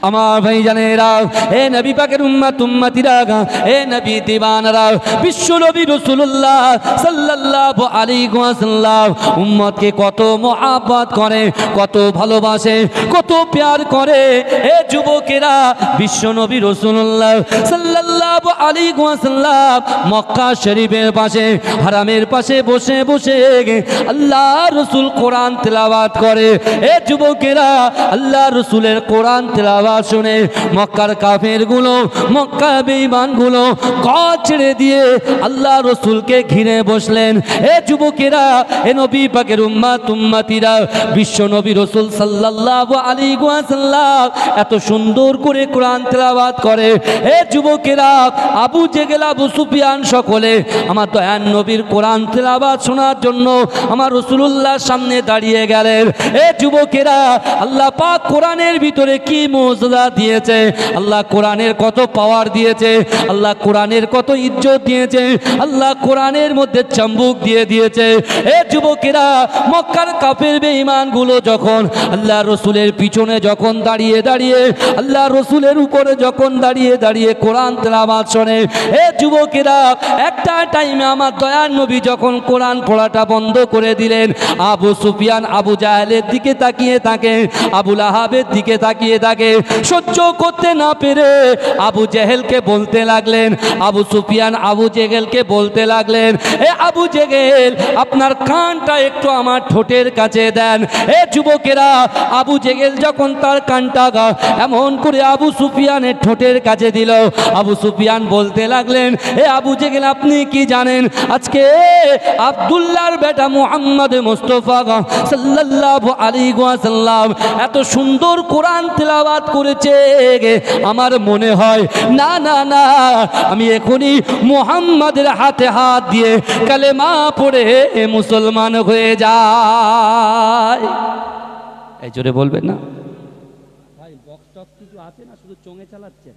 আমার ভাইজানেরা, হে নবী পাকের উম্মত উম্মতিরা, হে নবী দিওয়ানারা, বিশ্ব নবী রাসূলুল্লাহ সাল্লাল্লাহু আলাইহি ওয়াসাল্লাম উম্মতকে কত মহব্বত করে, কত ভালোবাসে, কত প্যার করে। হে যুবকেরা, বিশ্ব নবী রাসূলুল্লাহ সাল্লাল্লাহু আলাইহি ওয়াসাল্লাম মক্কা শরীফের পাশে, হারামের পাশে বসে বসে আল্লাহ রাসূল কোরআন তেলাওয়াত করে। হে যুবকেরা, আল্লাহ রাসূলের কোরআন তেলাওয়াত শুনে মক্কার কাফেরগুলো, মক্কা বেঈমানগুলো ঘর ছেড়ে দিয়ে আল্লাহ রাসূলকে ঘিরে বসলেন। হে যুবকেরা, হে নবী পাকের উম্মত উম্মতিরা, বিশ্ব নবী রাসূল সাল্লাল্লাহু আলাইহি ওয়াসাল্লাম এত সুন্দর করে কোরআন তেলাওয়াত করে। হে যুবকেরা, আবু জেহেল, আবু সুফিয়ান সকলে আমার দয়ার নবীর কোরআন তেলাওয়াত শোনার জন্য আমার রাসূলুল্লাহর সামনে দাঁড়িয়ে গেলেন। হে যুবকেরা, আল্লাহ পাক কোরআনের ভিতরে কি মুজিজা দিয়েছে, আল্লাহ কোরআনের কত পাওয়ার দিয়েছে, আল্লাহ কোরআনের কত ইজ্জত দিয়েছে, আল্লাহ কোরআনের মধ্যে চাম্বুক দিয়ে দিয়েছে। হে যুবকেরা, মক্কার কাফের বেঈমানগুলো যখন আল্লাহ রাসূলের পিছনে যখন দাঁড়িয়ে দাঁড়িয়ে, আল্লাহ রাসূলের উপরে যখন দাঁড়িয়ে দাঁড়িয়ে কোরআন তেলাওয়াত শোনে, হে যুবকেরা, একটা টাইমে আমার দয়ার নবী যখন কোরআন পড়াটা বন্ধ করে দিলেন, আবু সুফিয়ান আবু জাহেলের দিকে তাকিয়ে থাকে, আবু লাহাবের দিকে তাকিয়ে থাকে। সহ্য করতে না পেরে আবু জেহেলকে বলতে লাগলেন, আবু সুফিয়ান আবু জেহেলকে বলতে লাগলেন, এ আবু জেহেল, আপনার কানটা একটু আমার ঠোঁটের কাছে দেন। এ যুবকেরা, আবু জেহেল যখন তার কানটা এমন করে আবু সুফিয়ানের ঠোঁটের কাছে দিল, আবু সুফিয়ান বলতে লাগলেন, এ আবু জেহেল, আপনি কি জানেন আজকে আব্দুল্লাহর বেটা মুহাম্মদ মুস্তাফা সাল্লাল্লাহু আলাইহি ওয়াসাল্লাম এত সুন্দর কোরআন তেলাওয়াত করেছে, আমার মনে হয় না না না, আমি এখনই মুহাম্মাদের হাতে হাত দিয়ে কালেমা পড়ে মুসলমান হয়ে যাই। এই জোরে বলবেন না ভাই? বক্স টক্স কিছু আছে না, শুধু চোঙে চালাচ্ছেন?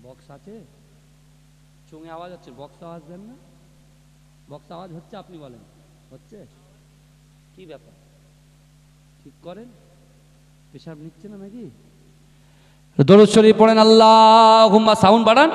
বক্স আছে, চোঙে আওয়াজ হচ্ছে, বক্স আওয়াজ দেন না? বক্স আওয়াজ হচ্ছে, আপনি বলেন হচ্ছে? কি ব্যাপার, ঠিক করেন? পেশাব নিচ্ছে না নাকি? দরুদ শরীফ পড়েন, আল্লাহুম্মা, সাউন্ড বাড়ান।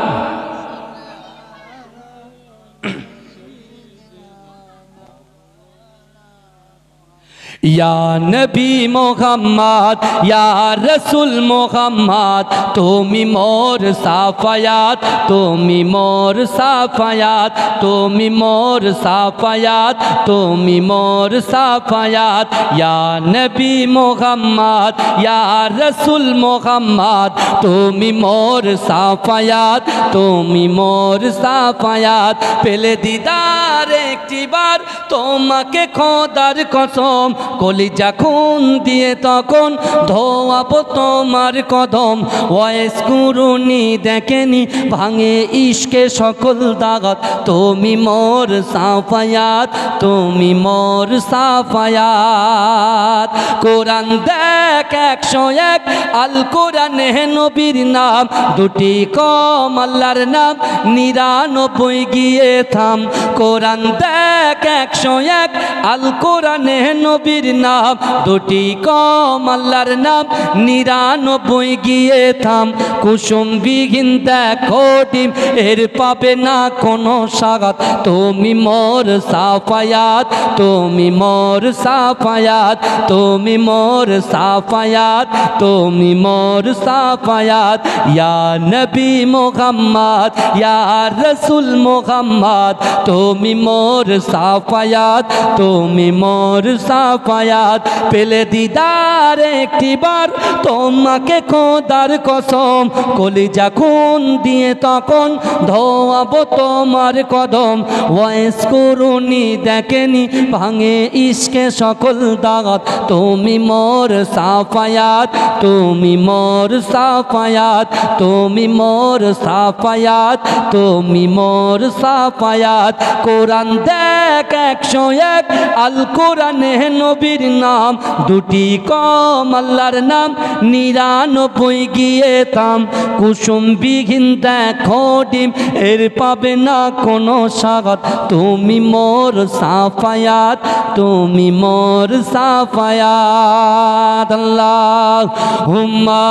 या नबी मोहम्मद, या रसूल मोहम्मद, तुमी मोर साफायात, तुमी मोर साफायात, तुमी मोर साफायात, तुमी मोर साफायात। या नबी मोहम्मद, या रसूल मोहम्मद, तुमी मोर साफायात, तुमी मोर साफायात। पेले दीदार एकटी बार तोमाके खोदार कसम, কলিজা খুন দিয়ে তখন ধোয়াবো তোমার কদম। ওয়াইস কুরুনি দেখেনি ভাঙে ইশকে সকল দাগাত, তুমি মোর সাফায়াত, তুমি মোর সাফায়াত। কোরআন দেখ 101, আল কোরআনে নবীর নাম দুটি কম, আল্লাহর নাম 99 গিয়ে থাম। কোরআন দেখ 101, আল কোরআনে নবীর নাম দুটি কম, আল্লাহর নাম 99 গিয়ে থাম। কুসুম বিহীন দেখো ডিম, এর পাবে না কোনো স্বাগত, তুমি মোর সাফায়াত, তুমি মোর সাফায়াত, তুমি মোর সাফায়াত, তুমি মোর সাফায়াত। ইয়া নবী মুহাম্মদ, ইয়া রাসূল মুহাম্মদ, তুমি মোর সাফায়াত, তুমি মোর সাফায়াত। পেলে দিদার একটিবার তোমাকে খোদার কসম, কলিজা খুন দিয়ে তখন ধোয়াবো তোমার কদম। ওয়াইস কুরুনি দেখেনি ভাঙে ইশকে সকল দাগাত, তুমি মোর সাফায়াত, তুমি মোর সাফায়াত, তুমি মোর সাফায়াত, তুমি মোর সাফায়াত। কোরআন দেখ 101, আল কোরআনে নবী নবীর নাম দুটি কম আল্লাহর নাম 99 গিয়ে থাম কুসুম বিহীন দেখো ডিম এর পাবে না কোনো স্বাগত তুমি মোর সাফায়াত তুমি মোর সাফায়াত আল্লাহুম্মা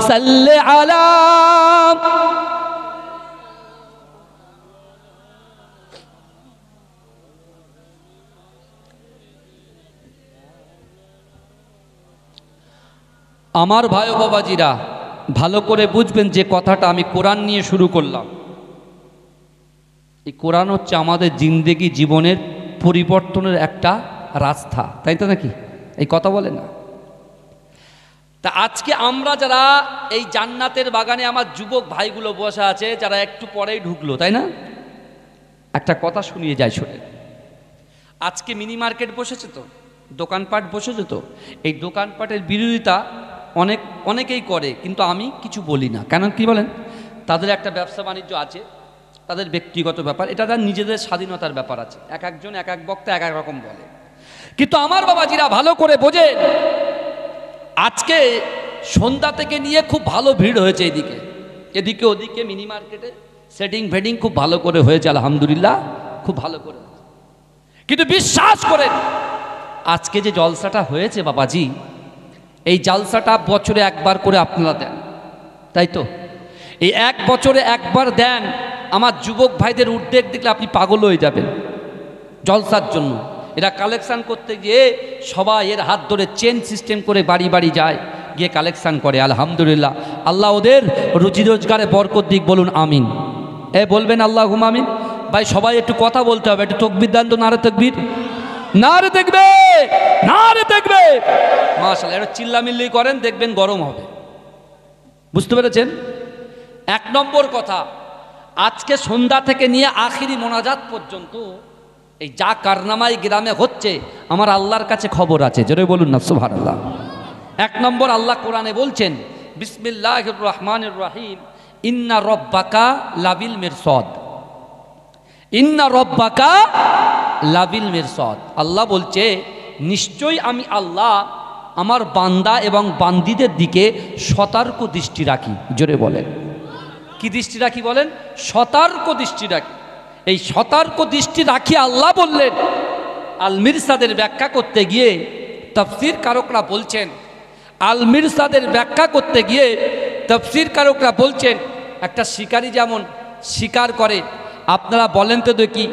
সাল্লি আলা আমার ভাই ও বাবাজিরা ভালো করে বুঝবেন যে কথাটা আমি কোরআন নিয়ে শুরু করলাম এই কোরআন হচ্ছে আমাদের জিন্দেগি জীবনের পরিবর্তনের একটা রাস্তা তাই তো নাকি এই কথা বলে না তা আজকে আমরা যারা এই জান্নাতের বাগানে আমার যুবক ভাইগুলো বসে আছে যারা একটু পরেই ঢুকলো তাই না একটা কথা শুনিয়ে যায় শুনে আজকে মিনি মার্কেট বসেছে তো দোকানপাট বসেছে তো এই দোকানপাটের বিরোধিতা অনেকেই করে কিন্তু আমি কিছু বলি না কেন কি বলেন তাদের একটা ব্যবসা বাণিজ্য আছে তাদের ব্যক্তিগত ব্যাপার এটা তার নিজেদের স্বাধীনতার ব্যাপার আছে এক একজন এক এক বক্তা এক এক রকম বলে কিন্তু আমার বাবাজিরা ভালো করে বোঝে আজকে সন্ধ্যা থেকে নিয়ে খুব ভালো ভিড় হয়েছে এদিকে ওদিকে মিনি মার্কেটে সেটিং ফেটিং খুব ভালো করে হয়েছে আলহামদুলিল্লাহ খুব ভালো করে কিন্তু বিশ্বাস করেন আজকে যে জলসাটা হয়েছে বাবাজি এই জলসাটা বছরে একবার করে আপনারা দেন তাই তো এই এক বছরে একবার দেন আমার যুবক ভাইদের উদ্যোগ দেখলে আপনি পাগল হয়ে যাবেন জলসার জন্য এরা কালেকশন করতে গিয়ে সবাই এর হাত ধরে চেন সিস্টেম করে বাড়ি বাড়ি যায় গিয়ে কালেকশন করে আলহামদুলিল্লাহ আল্লাহ ওদের রুজি রোজগারে বরকত দিক বলুন আমিন বলবেন আল্লাহুম্মা আমিন ভাই সবাই একটু কথা বলতে হবে একটু তাকবীর দেন তো নারে তাকবীর নারে দেখবে মাশাআল্লাহ এটা চিল্লামিল্লি করেন দেখবেন গরম হবে বুঝতে পেরেছেন এক নম্বর কথা আজকে সন্ধ্যা থেকে নিয়ে আখিরি মোনাজাত পর্যন্ত এই যা কারনামাই গ্রামে হচ্ছে আমার আল্লাহর কাছে খবর আছে জোরে বলুন না সুবহানাল্লাহ এক নম্বর আল্লাহ কোরআনে বলছেন বিসমিল্লাহির রহমানির রহিম ইন্না রব্বাকা লাবিল মিরসাদ ইন্না রব্বাকা লাবিল মিরসাদ আল্লাহ বলছে নিশ্চয়ই আমি আল্লাহ আমার বান্দা এবং বান্দীদের দিকে সতর্ক দৃষ্টি রাখি জোরে বলেন কি দৃষ্টি রাখি বলেন সতর্ক দৃষ্টি রাখি এই সতর্ক দৃষ্টি রাখি আল্লাহ বললেন আল মিরসাদের ব্যাখ্যা করতে গিয়ে তাফসীর কারকরা বলছেন আল মিরসাদের ব্যাখ্যা করতে গিয়ে তাফসীর কারকরা বলছেন একটা শিকারী যেমন শিকার করে আপনারা বলেন তো দেখি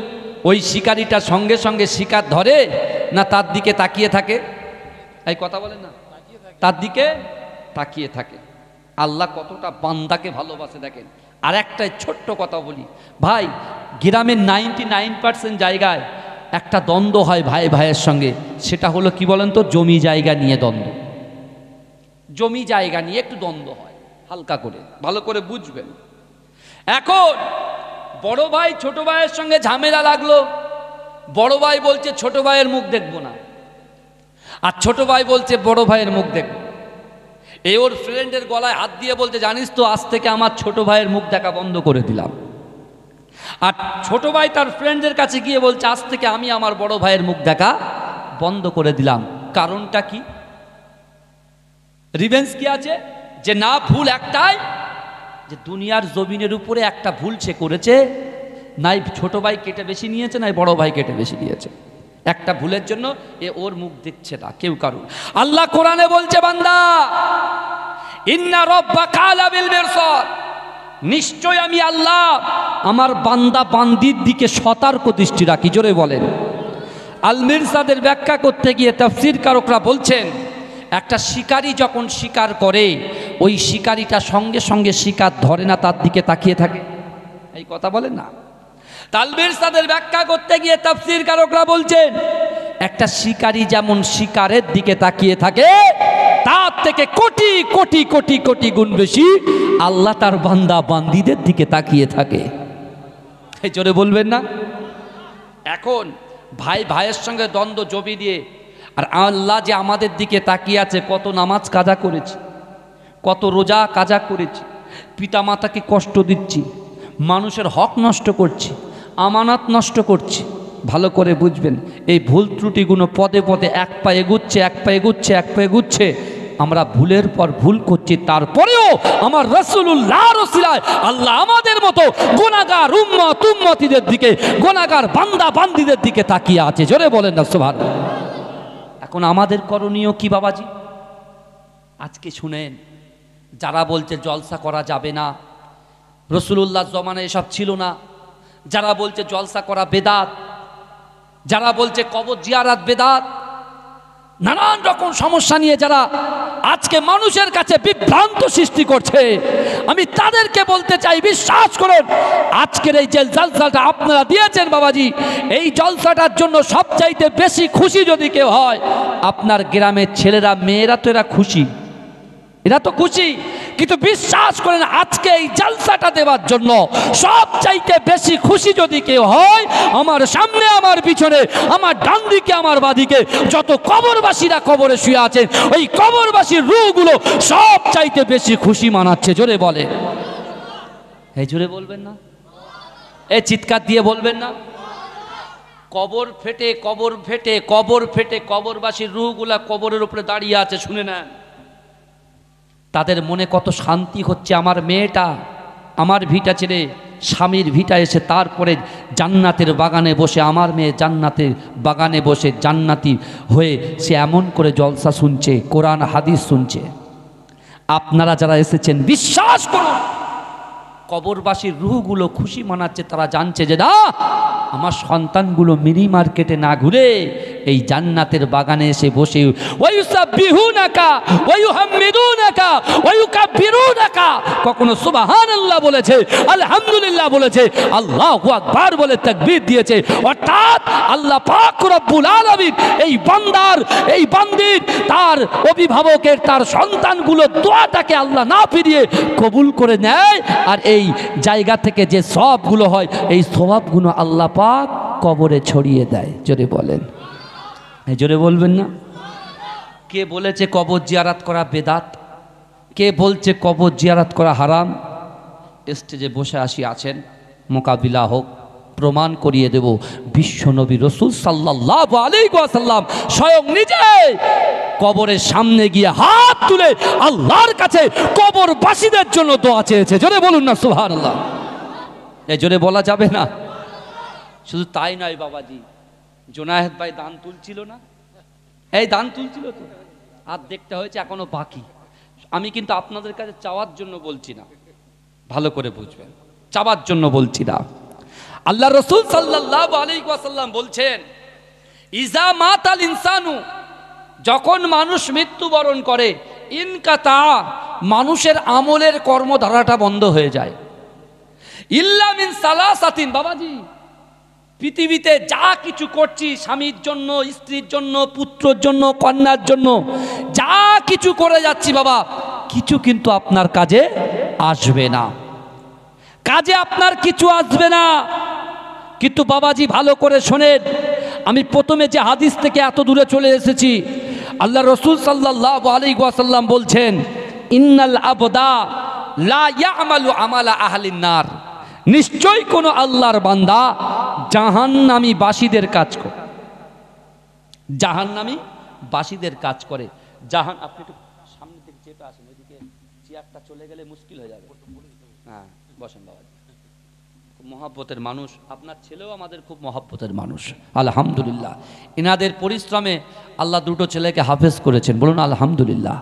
ওই শিকারীটা সঙ্গে সঙ্গে শিকার ধরে না তার দিকে তাকিয়ে থাকে এই কথা বলেন না তার দিকে তাকিয়ে থাকে আল্লাহ কতটা বান্দাকে ভালোবাসে দেখেন আর একটা ছোট্ট কথা বলি ভাই গ্রামের 99% জায়গায় একটা দ্বন্দ্ব হয় ভাই ভাইয়ের সঙ্গে সেটা হলো কি বলেন তো জমি জায়গা নিয়ে দ্বন্দ্ব জমি জায়গা নিয়ে একটু দ্বন্দ্ব হয় হালকা করে ভালো করে বুঝবেন এখন বড় ভাই ছোট ভাইয়ের সঙ্গে ঝামেলা লাগলো বড় ভাই বলছে ছোট ভাইয়ের মুখ দেখবো না আর ছোট ভাই বলছে বড় ভাইয়ের মুখ দেখবো এই ওর ফ্রেন্ডের গলায় হাত দিয়ে বলতে জানিস তো আজ থেকে আমার ছোট ভাইয়ের মুখ দেখা বন্ধ করে দিলাম আর ছোট ভাই তার ফ্রেন্ডের কাছে গিয়ে বলছে আজ থেকে আমি আমার বড় ভাইয়ের মুখ দেখা বন্ধ করে দিলাম কারণটা কি রিভেঞ্জ কি আছে যে না ভুল একটাই যে দুনিয়ার জমিনের উপরে একটা ভুল সে করেছে নাই ছোট ভাই কেটে বেশি নিয়েছে নাই বড় ভাই কেটে বেশি নিয়েছে একটা ভুলের জন্য এ ওর মুখ দেখছে না কেউ কারো আল্লাহ কোরআনে বলছে বান্দা ইন্না রব্বাকা লাবিল মিরসাদ নিশ্চয় আমি আল্লাহ আমার বান্দা বান্দির দিকে সতর্ক দৃষ্টি রাখি জোরে বলেন আল মিরসাদের ব্যাখ্যা করতে গিয়ে তাফসীর কারকরা বলছেন একটা শিকারী যখন শিকার করে ওই শিকারীটা সঙ্গে সঙ্গে শিকার ধরে না তার দিকে তাকিয়ে থাকে এই কথা বলেন না আল মিরসাদের ব্যাখ্যা করতে গিয়ে তাফসীর কারকরা বলছেন একটা শিকারী যেমন শিকারের দিকে তাকিয়ে থাকে তার থেকে কোটি কোটি কোটি কোটি গুণ বেশি আল্লাহ তার বান্দা বান্দীদের দিকে তাকিয়ে থাকে এই জোরে বলবেন না এখন ভাই ভাইয়ের সঙ্গে দ্বন্দ্ব জমি দিয়ে আর আল্লাহ যে আমাদের দিকে তাকিয়ে আছে কত নামাজ কাজা করেছি কত রোজা কাজা করেছি পিতামাতাকে কষ্ট দিচ্ছি মানুষের হক নষ্ট করছি আমানত নষ্ট করছি ভালো করে বুঝবেন এই ভুল ত্রুটিগুলো পদে পদে এক পা এগুচ্ছে, এক পা এগুচ্ছে, এক পা এগুচ্ছে। আমরা ভুলের পর ভুল করছি, তারপরেও আমার রাসূলুল্লাহর ওসিলায় আল্লাহ আমাদের মতো গুনাহগার উম্মত উম্মতিদের দিকে, গুনাহগার বান্দা বান্দীদের দিকে তাকিয়ে আছে। জোরে বলেন না সুবহানাল্লাহ। এখন আমাদের করণীয় কি বাবাজি? আজকে শুনেন, যারা বলছে জলসা করা যাবে না, রাসূলুল্লাহর জমানায় এসব ছিল না, যারা বলছে জলসা করা বেদাত, যারা বলছে কবর জিয়ারত বেদাত, নানান রকম সমস্যা নিয়ে যারা আজকে মানুষের কাছে বিভ্রান্ত সৃষ্টি করছে, আমি তাদেরকে বলতে চাই, বিশ্বাস করুন, আজকের এই যে জলসাটা আপনারা দিয়েছেন বাবাজি, এই জলসাটার জন্য সবচাইতে বেশি খুশি যদি কেউ হয়, আপনার গ্রামের ছেলেরা মেয়েরা তো এরা খুশি, এরা তো খুশি। কিন্তু বিশ্বাস করেন, আজকে এই জলসাটা দেওয়ার জন্য সবচাইতে বেশি খুশি যদি কেউ হয়, আমার সামনে, আমার পিছনে, আমার ডান দিকে, আমার বাদিকে যত কবরবাসীরা কবরে শুয়ে আছেন, ওই কবরবাসীর রূহগুলো সবচাইতে বেশি খুশি মানাচ্ছে। জোরে বলে, এই জোরে বলবেন না, এই চিৎকার দিয়ে বলবেন না। কবর ফেটে, কবর ফেটে, কবর ফেটে কবরবাসীর রূহগুলা কবরের উপরে দাঁড়িয়ে আছে, শুনে নেন। তাদের মনে কত শান্তি হচ্ছে, আমার মেয়েটা আমার ভিটা ছেড়ে স্বামীর ভিটা এসে তারপরে জান্নাতের বাগানে বসে, আমার মেয়ে জান্নাতের বাগানে বসে জান্নাতি হয়ে সে এমন করে জলসা শুনছে, কোরআন হাদিস শুনছে। আপনারা যারা এসেছেন, বিশ্বাস করুন, কবরবাসীর রূহগুলো খুশি মানাচ্ছে। তারা জানছে যে না, আমার সন্তানগুলো মিনি মার্কেটে না ঘুরে এই জান্নাতের বাগানে এসে বসে ওয়ায়ুসাব্বিহুনাকা ওয়ায়ুহাম্মিদুনাকা ওয়ায়ুকাব্বিরুনাকা, কখনো সুবহানাল্লাহ বলেছে, আলহামদুলিল্লাহ বলেছে, আল্লাহু আকবার বলে তাকবীর দিয়েছে। অর্থাৎ আল্লাহ পাক রব্বুল আলামিন এই বান্দার, এই বান্দির, তার অভিভাবকের, তার সন্তানগুলোর দোয়াটাকে আল্লাহ না ফিরিয়ে কবুল করে নেয়। আর এই জায়গা থেকে যে সওয়াবগুলো হয়, এই সওয়াবগুলো আল্লাহ পাক কবরে ছড়িয়ে দেয়। জোরে বলেন, এই জোরে বলবেন না। কে বলেছে কবর জিয়ারত করা বেদাত? কে বলছে কবর জিয়ারত করা হারাম? স্টেজে বসে আছেন, মোকাবিলা হোক, প্রমাণ করিয়ে দেব। বিশ্ব নবী রাসূল সাল্লাল্লাহু আলাইহি ওয়াসাল্লাম স্বয়ং নিজে কবরের সামনে গিয়ে হাত তুলে আল্লাহর কাছে কবরবাসীদের জন্য দোয়া চেয়েছে। জোরে বলুন না সুবহানাল্লাহ। এই জোরে বলা যাবে না। শুধু তাই নয় বাবাজি, জোনায়েদ ভাই দান তুলছিল না, এই দান তুলছিল তো, আর দেখতে হয়েছে এখনো বাকি। আমি কিন্তু আপনাদের কাছে চাওয়ার জন্য বলছি না, ভালো করে বুঝবেন, চাওয়ার জন্য বলছি না। আল্লাহ রাসূল সাল্লাল্লাহু আলাইহি ওয়াসাল্লাম বলছেন, ইজা মাতাল ইনসানু, যখন মানুষ মৃত্যুবরণ করে, ইনকাতা, মানুষের আমলের কর্মধারাটা বন্ধ হয়ে যায়। ইল্লা মিন সালাসাতিন, বাবাজি পৃথিবীতে যা কিছু করছি, স্বামীর জন্য, স্ত্রীর জন্য, পুত্রের জন্য, কন্যার জন্য যা কিছু করে যাচ্ছি বাবা, কিছু কিন্তু আপনার কাজে আসবে না, কাজে আপনার কিছু আসবে না। কিন্তু বাবাজি ভালো করে শোনেন, আমি প্রথমে যে হাদিস থেকে এত দূরে চলে এসেছি, আল্লাহ রাসূল সাল্লাল্লাহু আলাইহি ওয়াসাল্লাম বলছেন, ইন্নাল আবদা লা ইয়ামালু আমালা আহলিন নার, নিশ্চয়ই কোন আল্লাহর বান্দা জাহান্নামী বাসীদের কাজ করে, জাহান্নামী বাসীদের কাজ করে। আপনি একটু সামনে থেকে চেপে আসেন, ওইদিকে চেয়ারটা চলে গেলে মুশকিল হয়ে যাবে। হ্যাঁ বসেন বাবা, খুব মহব্বতের মানুষ, আপনার ছেলেও আমাদের খুব মহব্বতের মানুষ, আলহামদুলিল্লাহ। এনাদের পরিশ্রমে আল্লাহ দুটো ছেলেকে হাফেজ করেছেন, বলুন আলহামদুলিল্লাহ।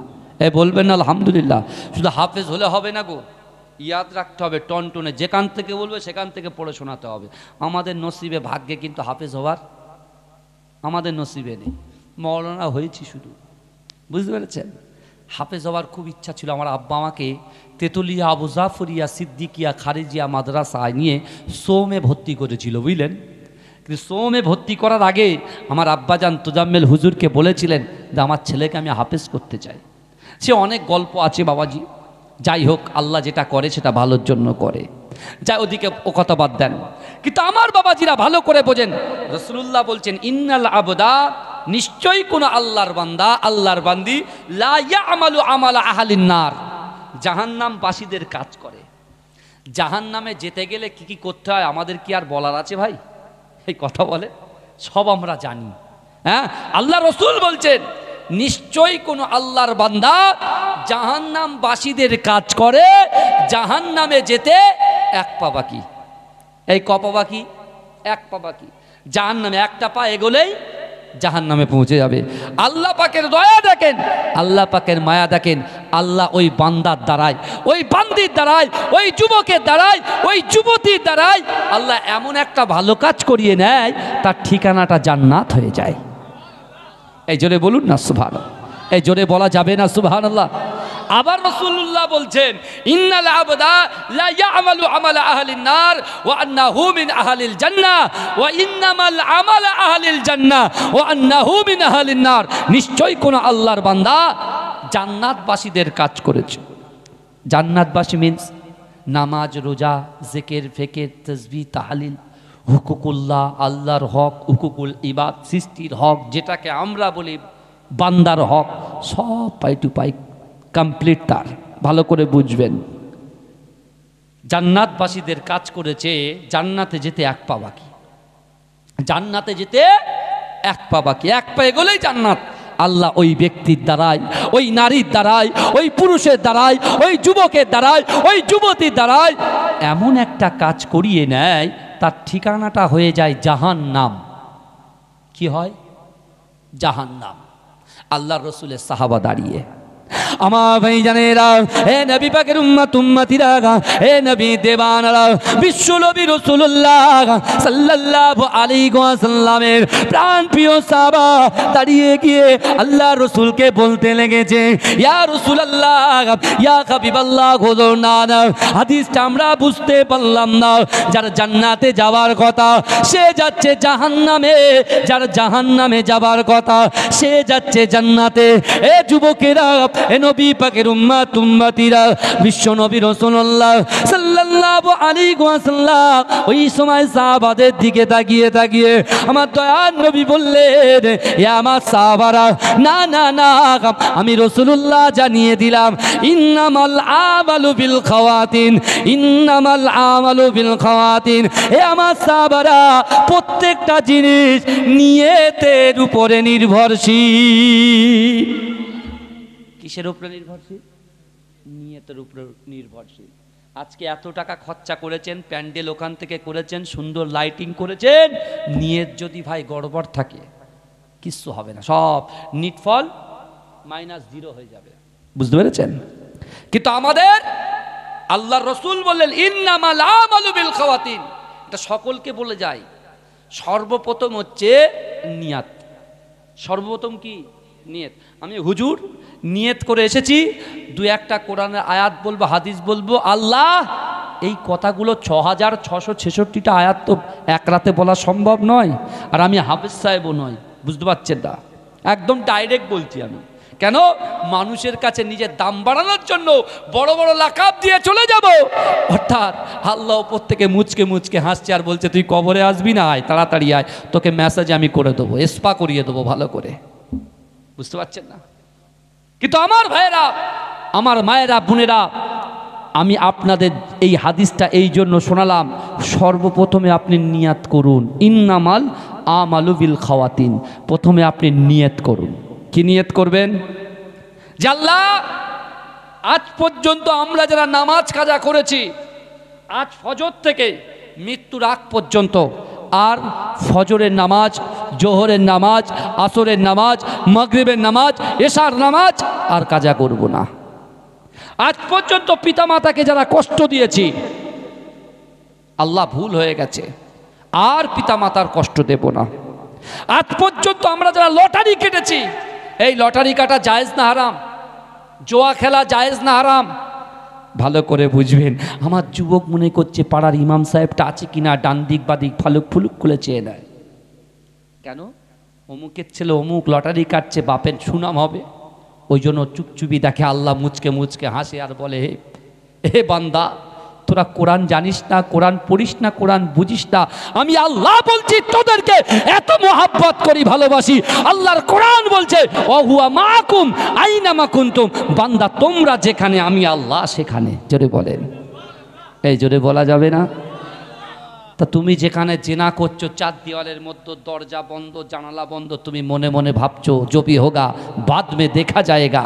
বলবেন আলহামদুলিল্লাহ। শুধু হাফেজ হলে হবে না গো, ইয়াদ রাখতে হবে, টনটনে যেখান থেকে বলবে সেখান থেকে পড়ে শোনাতে হবে। আমাদের নসিবে, ভাগ্যে কিন্তু হাফেজ হওয়ার আমাদের নসিবে নেই। মওলানা হয়েছি শুধু, বুঝতে পেরেছেন। হাফেজ হওয়ার খুব ইচ্ছা ছিল। আমার আব্বা আমাকে তেতুলিয়া, আবু জাফরিয়া, সিদ্দিকিয়া, খারিজিয়া মাদ্রাসায় নিয়ে সোমে ভর্তি করেছিল, বুঝলেন। কিন্তু সোমে ভর্তি করার আগে আমার আব্বাজান তোজাম্মেল হুজুরকে বলেছিলেন যে আমার ছেলেকে আমি হাফেজ করতে চাই। সে অনেক গল্প আছে বাবাজি, যাই হোক, আল্লাহ যেটা করে সেটা ভালোর জন্য করে। যাই, ওদিকে ও কথা বাদ দেন। কিন্তু আমার বাবাজিরা ভালো করে বোঝেন, রাসূলুল্লাহ বলছেন, ইন্নাল আবদা, নিশ্চয়ই কোন আল্লাহর বান্দা, আল্লাহর বান্দি, লা ইয়ামালু আমালা আহলিন নার, জাহান্নামবাসীদের কাজ করে। জাহান্নামে যেতে গেলে কি কি করতে হয় আমাদের কি আর বলার আছে ভাই? এই কথা বলে সব আমরা জানি। হ্যাঁ, আল্লাহ রসুল বলছেন নিশ্চয়ই কোনো আল্লাহর বান্দা জাহান্নামবাসীদের কাজ করে, জাহান্নামে যেতে এক পা বাকি। এই ক পা বাকি? এক পা বাকি। জাহান্নামে একটা পা এগোলেই জাহান্নামে পৌঁছে যাবে। আল্লাহ পাকের দয়া দেখেন, আল্লাহ পাকের মায়া দেখেন। আল্লাহ ওই বান্দার দ্বারাই, ওই বান্দির দ্বারাই, ওই যুবকের দ্বারাই, ওই যুবতীর দ্বারাই আল্লাহ এমন একটা ভালো কাজ করিয়ে নেয়, তার ঠিকানাটা জান্নাত হয়ে যায়। এই জোরে বলুন না সুবহানাল্লাহ। এই জোরে বলা যাবে না সুবহানাল্লাহ? আবার রাসূলুল্লাহ বলছেন ইন্নাল আবদা লা ইয়ামালু আমালা আহলিন নার ওয়া আন্নাহু মিন আহলিল জান্নাহ ওয়া ইন্নামাল আমালা আহলিল জান্নাহ ওয়া আন্নাহু মিন আহলিন নার। নিশ্চয়ই কোন আল্লাহর বান্দা জান্নাতবাসীদের কাজ করেছে। জান্নাতবাসী মিন্স নামাজ, রোজা, জিকির, ফিকির, তাসবিহ, তাহলিল, হুকুকুল্লাহ, আল্লাহর হক, হুকুকুল ইবাদ, সৃষ্টির হক, যেটাকে আমরা বলি বান্দার হক, সব পাই টু পাই কমপ্লিট। তার ভালো করে বুঝবেন, জান্নাতবাসীদের কাজ করেছে, জান্নাতে যেতে এক পা বাকি। জান্নাতে যেতে এক পা বাকি, এক পা এগোলেই জান্নাত। আল্লাহ ওই ব্যক্তির দ্বারাই, ওই নারীর দ্বারাই, ওই পুরুষের দ্বারাই, ওই যুবকের দ্বারাই, ওই যুবতীর দ্বারাই এমন একটা কাজ করিয়ে নেয়, তার ঠিকানাটা হয়ে যায় জাহান্নাম। কি হয়? জাহান্নাম। আল্লাহর রসুলের সাহাবা দাঁড়িয়ে, আমার ভাই জানেরা, হে নবী পাকের উম্মত উম্মতিরা, হে নবী দেবানারা, বিশ্ব নবী রাসূলুল্লাহ সাল্লাল্লাহু আলাইহি ওয়াসাল্লামের প্রাণ প্রিয় সাহাবা দাঁড়িয়ে গিয়ে আল্লাহর রাসূলকে বলতে লেগেছে, ইয়া রাসূলুল্লাহ, ইয়া হাবিবাল্লাহ, হুজুর না না, হাদিসটা আমরা বুঝতে পারলাম না। যার জান্নাতে যাওয়ার কথা সে যাচ্ছে জাহান্নামে, যার জাহান্নামে যাওয়ার কথা সে যাচ্ছে জান্নাতে। এ যুবকেরা, এ নবী পাকের উম্মত উম্মতিরা, বিশ্ব নবী রাসূলুল্লাহ সাল্লাল্লাহু আলাইহি ওয়াসাল্লাম ওই সময় সাহাবাদের দিকে তাকিয়ে তাকিয়ে আমার দয়ার নবী বললেন, ইয়া আমার সাহাবারা, না না না, আমি রাসূলুল্লাহ জানিয়ে দিলাম, ইন্নামাল আমালু বিল খাওয়াতিন, ইন্নামাল আমালু বিল খাওয়াতিন। হে আমার সাহাবারা, প্রত্যেকটা জিনিস নিয়তের উপরে নির্ভরশীল। কিসের উপরে নির্ভরশীল? নিয়তের উপরে নির্ভরশীল। আজকে এত টাকা খরচা করেছেন, প্যান্ডেল ওখান থেকে করেছেন, সুন্দর লাইটিং করেছেন, নিয়ত যদি ভাই গড়বড় থাকে কিচ্ছু হবে না, সব নিটফল -0 হয়ে যাবে। বুঝতে পেরেছেন? কিন্তু আমাদের আল্লাহর রাসূল বললেন ইন্নামাল আমালু বিল খাওয়াতিন। এটা সকলকে বলে যায়। সর্বপ্রথম হচ্ছে নিয়ত। সর্বপ্রথম কি? নিয়ত। আমি হুজুর নিয়ত করে এসেছি, দু একটা কোরআনের আয়াত বলবো, হাদিস বলবো, আল্লাহ এই কথাগুলো 6666টা আয়াত তো এক রাতে বলা সম্ভব নয়, আর আমি হাফেজ সাহেবও নয়। বুঝতে পারছেন না? একদম ডাইরেক্ট বলছি আমি। কেন? মানুষের কাছে নিজের দাম বাড়ানোর জন্য বড় বড় লাকাব দিয়ে চলে যাব, অর্থাৎ আল্লাহ উপর থেকে মুচকে মুচকে হাসছে আর বলছে, তুই কবরে আসবি না, আয় তাড়াতাড়ি আয়, তোকে মেসেজ আমি করে দেবো, স্পা করিয়ে দেবো ভালো করে। বুঝতে পারছেন না? কিন্তু আমার ভাইয়েরা, আমার মায়েরা, বোনেরা, আমি আপনাদের এই হাদিসটা এই জন্য শোনালাম, সর্বপ্রথমে আপনি নিয়াত করুন, ইন্নামাল আমালু বিল খাওয়াতিন। প্রথমে আপনি নিয়ত করুন। কি নিয়ত করবেন? যে আল্লাহ, আজ পর্যন্ত আমরা যারা নামাজ কাজা করেছি, আজ ফজর থেকে মৃত্যুর আগ পর্যন্ত আর ফজরের নামাজ, জোহরের নামাজ, আসরের নামাজ, মাগরিবের নামাজ, এশার নামাজ আর কাজা করব না। আজ পর্যন্ত পিতামাতাকে যারা কষ্ট দিয়েছি, আল্লাহ ভুল হয়ে গেছে, আর পিতামাতার কষ্ট দেব না। আজ পর্যন্ত আমরা যারা লটারি কেটেছি, এই লটারি কাটা জায়েজ না হারাম? জোয়া খেলা জায়েজ না হারাম? ভালো করে বুঝবেন। আমার যুবক মনে করছে পাড়ার ইমাম সাহেবটা আছে কিনা, ডান দিক বাদিক ফালুক ফুলুক খুলে চেয়ে নেয়। কেন? অমুকের ছেলে অমুক লটারি কাটছে, বাপের সুনাম হবে, ওই জন্য চুপচুপি দেখে। আল্লাহ মুচকে মুচকে হাসে আর বলে, হে বান্দা, তোরা কোরআন জানিস না, কোরআন পড়িস না, কোরআন বুঝিস না। আমি আল্লাহ বলছি তোদেরকে এত মোহাব্বত করি, ভালোবাসি। আল্লাহর কোরআন বলছে, ওহুয়া মাকুম আইনামা কুনতুম। বান্দা, তোমরা যেখানে, আমি আল্লাহ সেখানে। জোরে বলেন। এই জোরে বলা যাবে না? তা তুমি যেখানে জেনা করছো, চার দেওয়ালের মধ্যে দরজা বন্ধ, জানালা বন্ধ, তুমি মনে মনে ভাবছো जो भी होगा बाद में देखा जाएगा,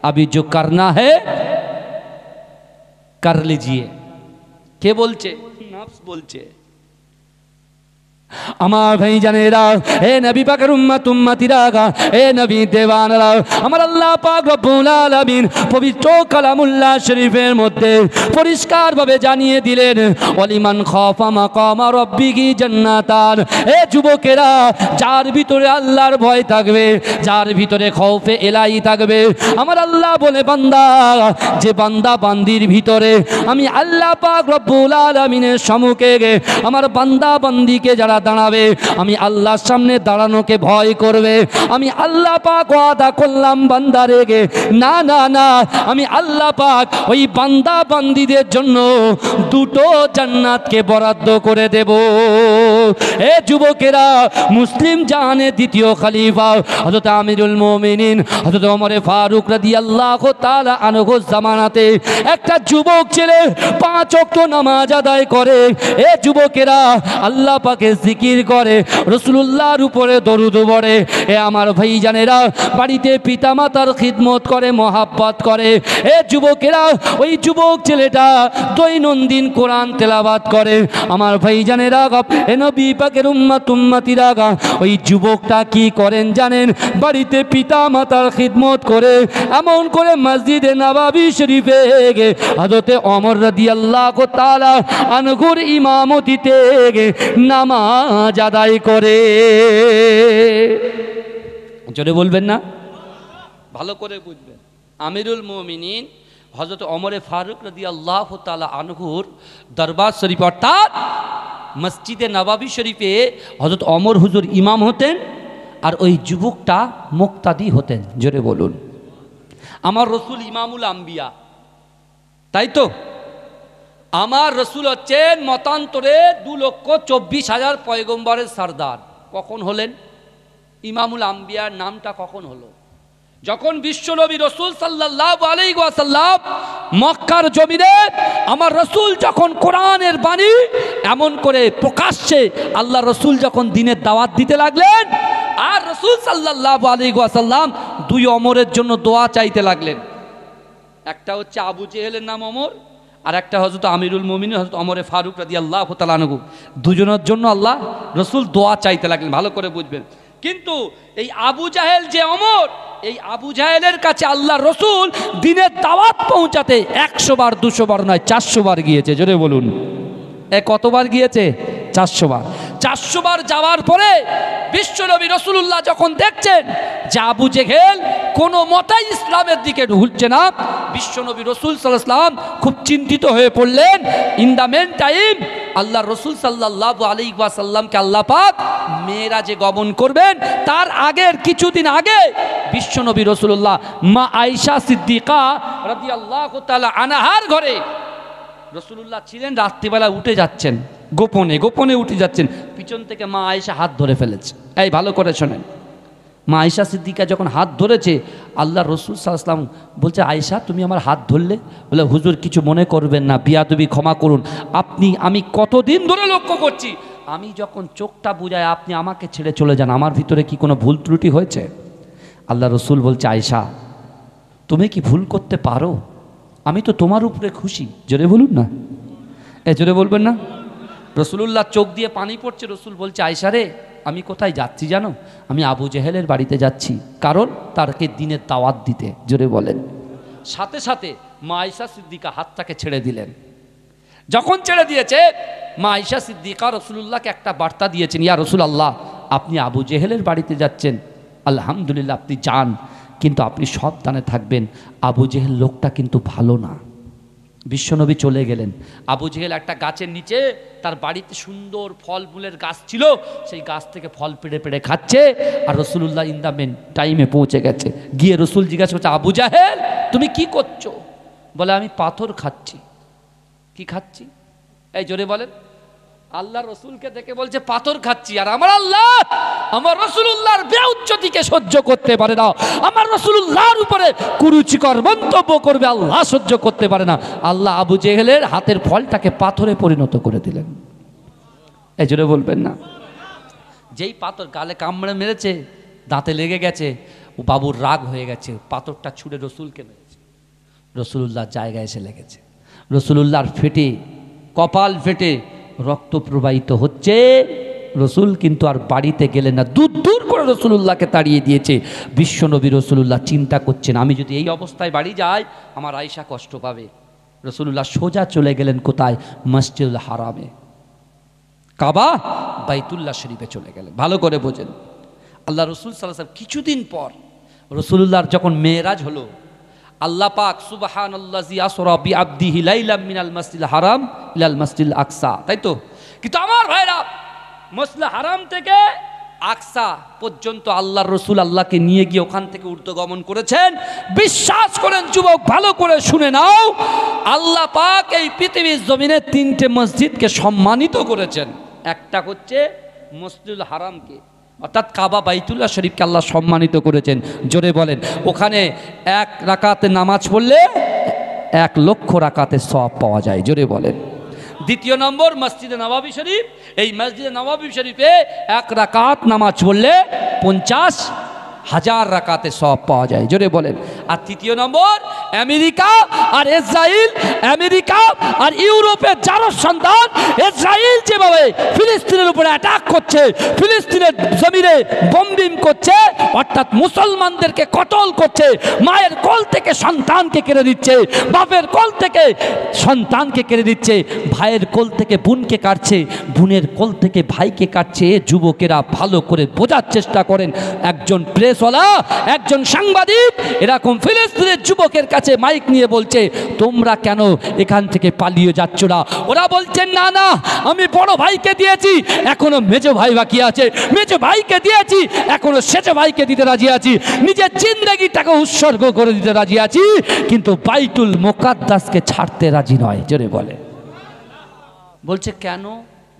अभी जो करना है कर लीजिए। কে বলছে? নফস বলছে। আমার ভাই জানেরা, এ নবী পাকের উম্মত উম্মতিরা, এ নবী দেওয়ানরা, আমার আল্লাহ পাক রব্বুল আলামিন পবিত্র কালামুল্লাহ শরীফের মধ্যে পরিষ্কারভাবে জানিয়ে দিলেন, ওয়ালিমান খাফা মাকামা রাব্বিহি জান্নাতান। এ যুবকেরা, যার ভিতরে আল্লাহর ভয় থাকবে, যার ভিতরে খৌফে এলাহি থাকবে, আমার আল্লাহ বলে বান্দা, যে বান্দা বান্দির ভিতরে আমি আল্লাহ পাক রব্বুল আলামিনের সম্মুখে আমার বান্দা বান্দিকে যারা দাঁড়াবে, আমি আল্লাহর সামনে দাঁড়ানোকে ভয় করবে, আমি আল্লাহ পাক ওয়াদা করলাম বান্দারে না না না, আমি আল্লাহ পাক ওই বান্দা বান্দিদের জন্য দুটো জান্নাতকে বরাদ্দ করে দেব। এ যুবকেরা, মুসলিম জাহানের দ্বিতীয় খলিফা হযরত আমিরুল মুমিনিন হযরত ওমর ফারুক রাদিয়াল্লাহু তাআলা আনহু জামানাতে একটা যুবক ছেলে 5 ওয়াক্ত নামাজ আদায় করে। এ যুবকেরা, আল্লাহ পাকের জিকির করে, রাসূলুল্লাহর উপরে দরুদ পড়ে। এ আমার ভাইজানেরা, বাড়িতে পিতামাতার খিদমত করে, মহাব্বত করে। এ যুবকেরা, ওই যুবক ছেলেটা দৈনন্দিন কোরআন তেলাওয়াত করে। আমার ভাইজানেরা, এ নবী পাকের উম্মত উম্মতিরা, ওই যুবকটা কি করেন জানেন? বাড়িতে পিতামাতার খিদমত করে, এমন করে মসজিদে নববী শরীফে হযরত ওমর রাদিয়াল্লাহু তাআলা আনহুর ইমামতিতে নামাজ আদায় করে। জোরে বলবেন না? ভালো করে বুঝবেন। আমিরুল মুমিনিন হযরত ওমর ফারুক রাদিয়াল্লাহু তাআলা আনহুর দরবার শরীফ অর্থাৎ মসজিদে নববী শরীফে হযরত ওমর হুজুর ইমাম হতেন, আর ওই যুবকটা মুক্তাদি হতেন। জোরে বলুন। আমার রসুল ইমামুল আম্বিয়া, তাই তো? আমার রসুল হচ্ছেন মতান্তরে 2,24,000 পয়গম্বরের সরদার। কখন হলেন ইমামুল আম্বিয়ার নামটা? কখন হলো? যখন বিশ্বনবী রসুল সাল্লাল্লাহু আলাইহি ওয়াসাল্লাম মক্কার জমিনে আমার রসুল যখন কোরআনের বাণী এমন করে প্রকাশ্যে আল্লাহ রসুল যখন দিনের দাওয়াত দিতে লাগলেন, আর রসুল সাল্লাল্লাহু আলাইহি ওয়াসাল্লাম 2 ওমরের জন্য দোয়া চাইতে লাগলেন। একটা হচ্ছে আবু জেহেলের নাম ওমর, আর একটা হযরত আমিরুল মুমিনিন হযরত ওমর ফারুক রাদিয়াল্লাহু তাআলা আনহু। দুজনের জন্য আল্লাহ রসুল দোয়া চাইতে লাগলেন। ভালো করে বুঝবেন। কিন্তু এই আবু জাহেল যে ওমর, এই আবু জাহেলের কাছে আল্লাহ রসুল দিনের দাওয়াত পৌঁছাতে 100 বার 200 বার নয় 400 বার গিয়েছে। জোরে বলুন। কতবার গিয়েছে? 400 বার। 400 বার যাওয়ার পরে বিশ্বনবী রাসূলুল্লাহ যখন দেখছেন যে আবু জেহেল কোনো মতেই ইসলামের দিকে ঢুকছে না, বিশ্বনবী রাসূল সাল্লাল্লাহু আলাইহি ওয়াসাল্লাম খুব চিন্তিত হয়ে পড়লেন। ইন দ্য মেন টাইম আল্লাহ রসুল সাল্লাল্লাহু আলাইহি ওয়াসাল্লামকে আল্লাহ পাক মেরাজে গমন করবেন, তার আগের কিছুদিন আগে বিশ্বনবী রাসূলুল্লাহ মা আয়েশা সিদ্দিকা রাদিয়াল্লাহু তাআলা আনহার ঘরে রসুলুল্লাহ ছিলেন। রাত্রিবেলা উঠে যাচ্ছেন, গোপনে গোপনে উঠে যাচ্ছেন, পিছন থেকে মা আয়েশা হাত ধরে ফেলেছে। এই ভালো করে শোনেন, মা আয়েশা সিদ্দিকা যখন হাত ধরেছে, আল্লাহ রসুল সাল্লাল্লাহু আলাইহি ওয়াসাল্লাম বলছে, আয়েশা তুমি আমার হাত ধরলে? বলে, হুজুর কিছু মনে করবেন না, বিয়াদবি ক্ষমা করুন। আমি কতদিন ধরে লক্ষ্য করছি, আমি যখন চোখটা বুঝাই আপনি আমাকে ছেড়ে চলে যান, আমার ভিতরে কি কোনো ভুল ত্রুটি হয়েছে? আল্লাহ রসুল বলছে, আয়েশা তুমি কি ভুল করতে পারো? আমি তো তোমার উপরে খুশি। জোরে বলুন না, জোরে বলবেন না? রসুলুল্লাহ চোখ দিয়ে পানি পড়ছে। রসুল বলছে, আয়েশা রে, আমি কোথায় যাচ্ছি জানো? আমি আবু জেহেলের বাড়িতে যাচ্ছি, কারণ তারকে দিনের দাওয়াত দিতে। জোরে বলেন। সাথে সাথে মা আয়েশা সিদ্দিকা হাতটাকে ছেড়ে দিলেন। যখন ছেড়ে দিয়েছে, মা আয়েশা সিদ্দিকা রসুলুল্লাহকে একটা বার্তা দিয়েছেন, ইয়া রাসূলুল্লাহ আপনি আবু জেহেলের বাড়িতে যাচ্ছেন, আলহামদুলিল্লাহ আপনি যান, কিন্তু আপনি সাবধানে থাকবেন, আবু জেহেল লোকটা কিন্তু ভালো না। বিশ্বনবী চলে গেলেন। আবু জেহেল একটা গাছের নিচে, তার বাড়িতে সুন্দর ফল ফুলের গাছ ছিল, সেই গাছ থেকে ফল পেড়ে পেড়ে খাচ্ছে। আর রসুলুল্লাহ ইন দ্য মেন টাইমে পৌঁছে গেছে। গিয়ে রসুল জিজ্ঞাসা করছে, আবু জাহেল তুমি কি করছো? বলে, আমি পাথর খাচ্ছি। কি খাচ্ছি? এই জোরে বলেন। আল্লাহ রসুলকে দেখে বলছে পাথর খাচ্ছি। আর আমার আল্লাহ আমার রসুলুল্লাহর বেউজ্জতিকে সহ্য করতে পারে না। আমার রসুলুল্লাহর উপরে কুরুচিকর মন্তব্য করবে আল্লাহ সহ্য করতে পারে না। আল্লাহ আবু জেহেলের হাতের ফলটাকে পাথরে পরিণত করে দিলেন। এই জন্য বলবেন না? যেই পাথর গালে কামড়ে মেরেছে, দাঁতে লেগে গেছে, ও বাবুর রাগ হয়ে গেছে, পাথরটা ছুঁড়ে রসুলকে মেরেছে, রসুলুল্লাহর জায়গায় এসে লেগেছে, রসুলুল্লাহর ফেটে কপাল ফেটে রক্ত প্রবাহিত হচ্ছে। রসুল কিন্তু আর বাড়িতে গেলেন না, দূর দূর করে রসুলুল্লাহকে তাড়িয়ে দিয়েছে। বিশ্বনবী রসুলুল্লাহ চিন্তা করছেন, আমি যদি এই অবস্থায় বাড়ি যাই আমার আয়েশা কষ্ট পাবে। রসুলুল্লাহ সোজা চলে গেলেন কোথায়? মসজিদুল হারামে, কাবা বাইতুল্লাহ শরীফে চলে গেলেন। ভালো করে বোঝেন, আল্লাহ রসুল সাল্লাল্লাহু আলাইহি ওয়াসাল্লাম কিছুদিন পর রসুলুল্লাহর যখন মেরাজ হলো, আল্লাহ পাক সুবহানাল্লাযী আসরা বিআবদিহি লাইলাম মিনাল মাসজিদিল হারাম ইলাল মাসজিদিল আকসা, তাই তো? কিন্তু আমার ভাইরা, মসজিদুল হারাম থেকে আকসা পর্যন্ত আল্লাহর রসুল আল্লাহকে নিয়ে গিয়ে ওখান থেকে ঊর্ধ্বগমন করেছেন। বিশ্বাস করেন যুবক, ভালো করে শুনে নাও, আল্লাহ পাক এই পৃথিবীর জমিনে 3টে মসজিদকে সম্মানিত করেছেন। একটা হচ্ছে মসজিদুল হারামকে, অর্থাৎ কাবা বাইতুল্লাহ শরীফকে আল্লাহ সম্মানিত করেছেন। জোরে বলেন, ওখানে 1 রাকাতে নামাজ পড়লে 1 লক্ষ রাকাতে সওয়াব পাওয়া যায়। জোরে বলেন। দ্বিতীয় নম্বর মসজিদে নববী শরীফ, এই মসজিদে নববী শরীফে 1 রাকাত নামাজ পড়লে 50,000 রাকাতে সওয়াব পাওয়া যায়। জোরে বলেন। আর তৃতীয় নম্বর, আমেরিকা আর ইসরায়েল, আমেরিকা আর ইউরোপের জারজ সন্তান ইসরায়েল যেভাবে ফিলিস্তিনের উপরে অ্যাটাক করছে, ফিলিস্তিনের জমিনে বোমবিম করছে, অর্থাৎ মুসলমানদেরকে কতল করছে, মায়ের কোল থেকে সন্তানকে কেড়ে দিচ্ছে, বাপের কোল থেকে সন্তানকে কেড়ে দিচ্ছে, ভাইয়ের কোল থেকে বোনকে কাটছে, বোনের কোল থেকে ভাইকে কাটছে। যুবকেরা ভালো করে বোঝার চেষ্টা করেন, একজন প্রেসওয়ালা, একজন সাংবাদিক এরকম ফিলিস্তিনের যুবকের কাছে মাইক নিয়ে বলছে, তোমরা কেন এখান থেকে পালিয়ে যাচ্ছ না? ওরা বলছেন, না না, আমি বড় ভাইকে দিয়েছি, এখনো মেজো ভাই বাকি আছে, মেজো ভাইকে দিয়েছি, এখনো সেজো ভাইকে দিতে রাজি আছি, নিজের জিন্দেগিটাকে উৎসর্গ করে দিতে রাজি আছি, কিন্তু বাইতুল মুকাদ্দাসকে ছাড়তে রাজি নয়। জোরে বলে। বলছে কেন?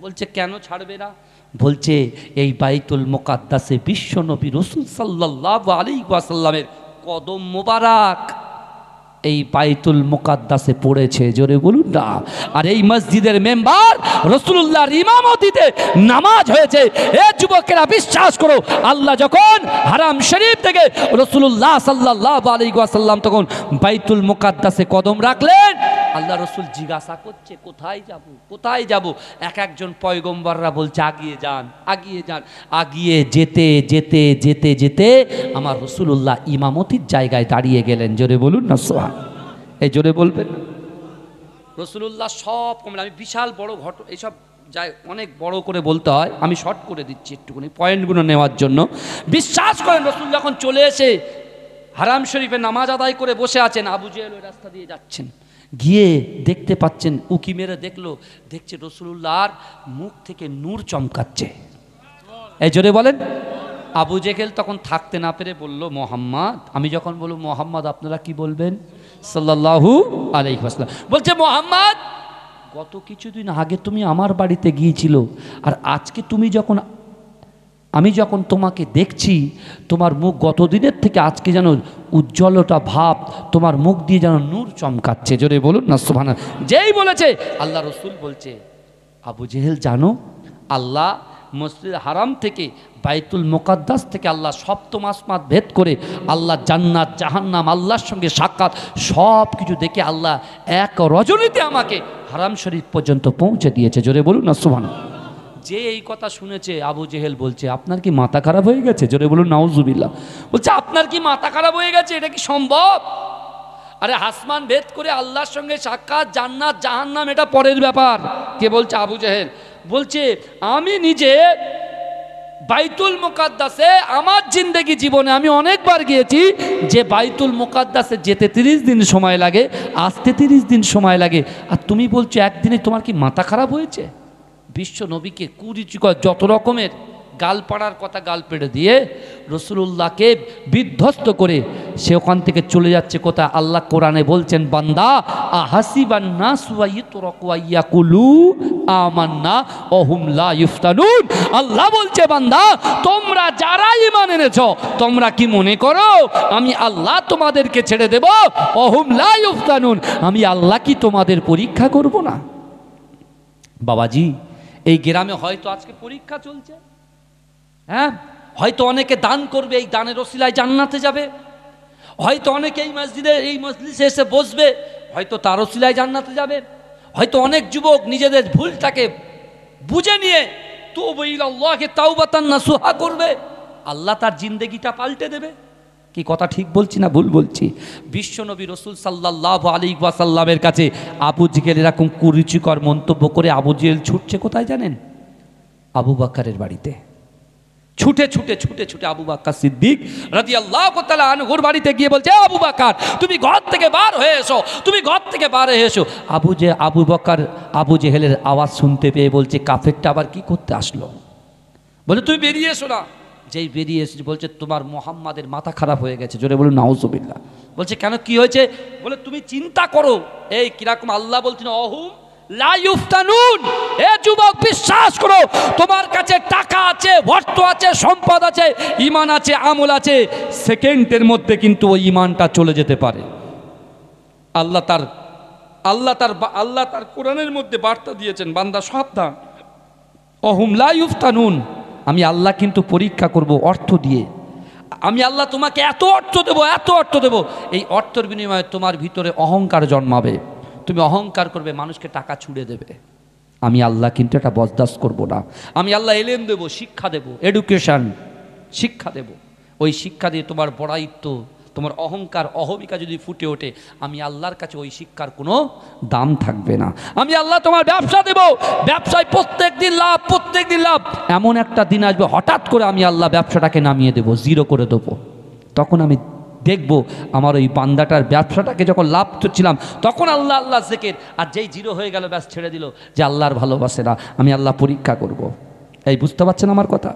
বলছে কেন ছাড়বে না? বলছে এই বাইতুল মুকাদ্দাসে বিশ্ব নবী রাসূল সাল্লাল্লাহু আলাইহি ওয়াসাল্লামের কদম মোবারক এই বাইতুল মুকাদ্দাসে পড়েছে। জোরে বলুন না। আর এই মসজিদের মেম্বার রাসূলুল্লাহর ইমামতিতে নামাজ হয়েছে। এ যুবকেরা বিশ্বাস করো, আল্লাহ যখন হারাম শরীফ থেকে রাসূলুল্লাহ সাল্লাল্লাহু আলাইহি ওয়াসাল্লাম তখন বাইতুল মুকাদ্দাসে কদম রাখলেন, আল্লাহ রসুল জিজ্ঞাসা করছে কোথায় যাব, কোথায় যাব? একজন পয়গম্বররা বলছে আগিয়ে যান, আগিয়ে যান। আগিয়ে যেতে যেতে যেতে যেতে আমার রসুলুল্লাহ ইমামতির জায়গায় দাঁড়িয়ে গেলেন। জোরে বলুন না সুবহান। এই জোরে বলবেন। রসুলুল্লাহ সব কমলে, আমি বিশাল বড় ঘটনা, এইসব যাই অনেক বড় করে বলতে হয়, আমি শর্ট করে দিচ্ছি একটুখানি পয়েন্টগুলো নেওয়ার জন্য। বিশ্বাস করেন রসুল যখন চলে এসে হারাম শরীফে নামাজ আদায় করে বসে আছেন, আবু জেহেল ওই রাস্তা দিয়ে যাচ্ছেন, গিয়ে দেখতে পাচ্ছেন, উকি মেরে দেখছে রসুলুল্লাহর মুখ থেকে নূর চমকাচ্ছে। এই জোরে বলেন। আবু জেহেল তখন থাকতে না পেরে বলল, মোহাম্মদ। আমি যখন বলবো মোহাম্মদ, আপনারা কি বলবেন? সাল্লাল্লাহু আলাইহি ওয়াসাল্লাম। বলছে, মোহাম্মদ, গত কিছুদিন আগে তুমি আমার বাড়িতে গিয়েছিল, আর আজকে আমি যখন তোমাকে দেখছি, তোমার মুখ গত দিনের থেকে আজকে যেন উজ্জ্বলতা ভাব, তোমার মুখ দিয়ে যেন নূর চমকাচ্ছে। জোরে বলুন না সুবহানাল্লাহ। যেই বলেছে, আল্লাহ রসুল বলছে, আবু জেহেল জানো, আল্লাহ মসজিদ হারাম থেকে বাইতুল মুকাদ্দাস থেকে আল্লাহ সপ্তম আসমান ভেদ করে আল্লাহ জান্নাত জাহান্নাম আল্লাহর সঙ্গে সাক্ষাৎ সব কিছু দেখে আল্লাহ এক রজনীতে আমাকে হারাম শরীফ পর্যন্ত পৌঁছে দিয়েছে। জোরে বলুন না সুবহানাল্লাহ। যে এই কথা শুনেছে, আবু জেহেল বলছে, আপনার কি মাথা খারাপ হয়ে গেছে? জোরে বলুন নাউজুবিল্লাহ। বলছে, আপনার কি মাথা খারাপ হয়ে গেছে? এটা কি সম্ভব? আরে আসমান ভেদ করে আল্লাহর সঙ্গে সাক্ষাৎ, জান্নাত জাহান্নাম এটা পরের ব্যাপার। কে বলছে? আবু জেহেল বলছে, আমি নিজে বাইতুল মুকাদ্দাসে আমার জিন্দেগি জীবনে আমি অনেকবার গিয়েছি, যে বাইতুল মুকাদ্দাসে যেতে 30 দিন সময় লাগে, আসতে 30 দিন সময় লাগে, আর তুমি বলছো একদিনে তোমার কি মাথা খারাপ হয়েছে? বিশ্ব নবীকে কুরুচিকর যত রকমের গালপাড়ার কথা গাল পেড়ে দিয়ে রসুলুল্লাহকে বিধ্বস্ত করে সে ওখান থেকে চলে যাচ্ছে কোথায়? আল্লাহ কোরআনে বলছেন, বান্দা আহাসিবান নাসু ইয়াতরাকু ইয়াকুলু আমান্না ওহুম লা ইফতানুন। আল্লাহ বলছে, বান্দা তোমরা যারা ঈমান এনেছো, তোমরা কি মনে করো আমি আল্লাহ তোমাদেরকে ছেড়ে দেব? ওহুম লা ইফতানুন, আমি আল্লাহ কি তোমাদের পরীক্ষা করব না? বাবাজি, এই গ্রামে হয়তো আজকে পরীক্ষা চলছে, হ্যাঁ, হয়তো অনেকে দান করবে, এই দানের ওসিলায় জান্নাতে যাবে। হয়তো অনেকে এই মসজিদে এই মজলিসে এসে বসবে, হয়তো তার ওসিলায় জান্নাতে যাবে। হয়তো অনেক যুবক নিজেদের ভুলটাকে বুঝে নিয়ে তুবু ইলাল্লাহি তাওবাতান নাসুহা করবে, আল্লাহ তার জিন্দেগিটা পাল্টে দেবে। কি কথা ঠিক বলছি না ভুল বলছি? বিশ্বনবী রাসূল সাল্লাল্লাহু আলাইহি ওয়াসাল্লামের কাছে আবু জেহেল এরকম কুরুচিকর মন্তব্য করে আবু জেহেল ছুটছে কোথায় জানেন? আবু বকরের বাড়িতে ছুটে ছুটে ছুটে ছুটে আবু বকর সিদ্দিক রাদিয়াল্লাহু তাআলা আনহুর বাড়িতে গিয়ে বলছে, আবু বকর তুমি ঘর থেকে বার হয়ে এসো, তুমি ঘর থেকে বার হয়ে এসো। আবু বকর আবু জেহেলের আওয়াজ শুনতে পেয়ে বলছে, কাফেরটা আবার কি করতে আসলো? বলে তুমি বেরিয়ে এসো না। যেই বেরিয়ে এসে বলছে, তোমার মুহাম্মাদের মাথা খারাপ হয়ে গেছে। জোরে বলুন নাউজুবিল্লাহ। বলছে কেন, কি হয়েছে? বলে তুমি চিন্তা করো, এই কিরকম আল্লাহ বলছেন অহুম লা ইফতানুন, এ যুবক বিশ্বাস করো, তোমার কাছে টাকা আছে, অর্থ আছে, সম্পদ আছে, ঈমান আছে, আমল আছে, সেকেন্ডের মধ্যে কিন্তু ওই ঈমানটা চলে যেতে পারে। আল্লাহ তার কোরআনের মধ্যে বার্তা দিয়েছেন, বান্দা সাবধান, অহুম লা ইফতানুন, আমি আল্লাহ কিন্তু পরীক্ষা করব অর্থ দিয়ে। আমি আল্লাহ তোমাকে এত অর্থ দেবো, এত অর্থ দেবো, এই অর্থের বিনিময়ে তোমার ভিতরে অহংকার জন্মাবে, তুমি অহংকার করবে, মানুষকে টাকা ছুড়ে দেবে। আমি আল্লাহ কিন্তু এটা বরদাস্ত করব না। আমি আল্লাহ এলেম দেবো, শিক্ষা দেব, এডুকেশন শিক্ষা দেব। ওই শিক্ষা দিয়ে তোমার বড়াইত্ব, তোমার অহংকার অহমিকা যদি ফুটে ওঠে, আমি আল্লাহর কাছে ওই শিক্ষার কোনো দাম থাকবে না। আমি আল্লাহ তোমার ব্যবসা দেব, ব্যবসায় প্রত্যেক দিন লাভ, প্রত্যেক দিন লাভ। এমন একটা দিন আসবে হঠাৎ করে আমি আল্লাহ ব্যবসাটাকে নামিয়ে দেবো, জিরো করে দেবো। তখন আমি দেখবো আমার ওই বান্দাটার ব্যবসাটাকে যখন লাভ করছিলাম তখন আল্লাহ আল্লাহ জিকির, আর যেই জিরো হয়ে গেল ব্যাস ছেড়ে দিল, যে আল্লাহর ভালোবাসে না, আমি আল্লাহ পরীক্ষা করব। এই বুঝতে পারছেন আমার কথা?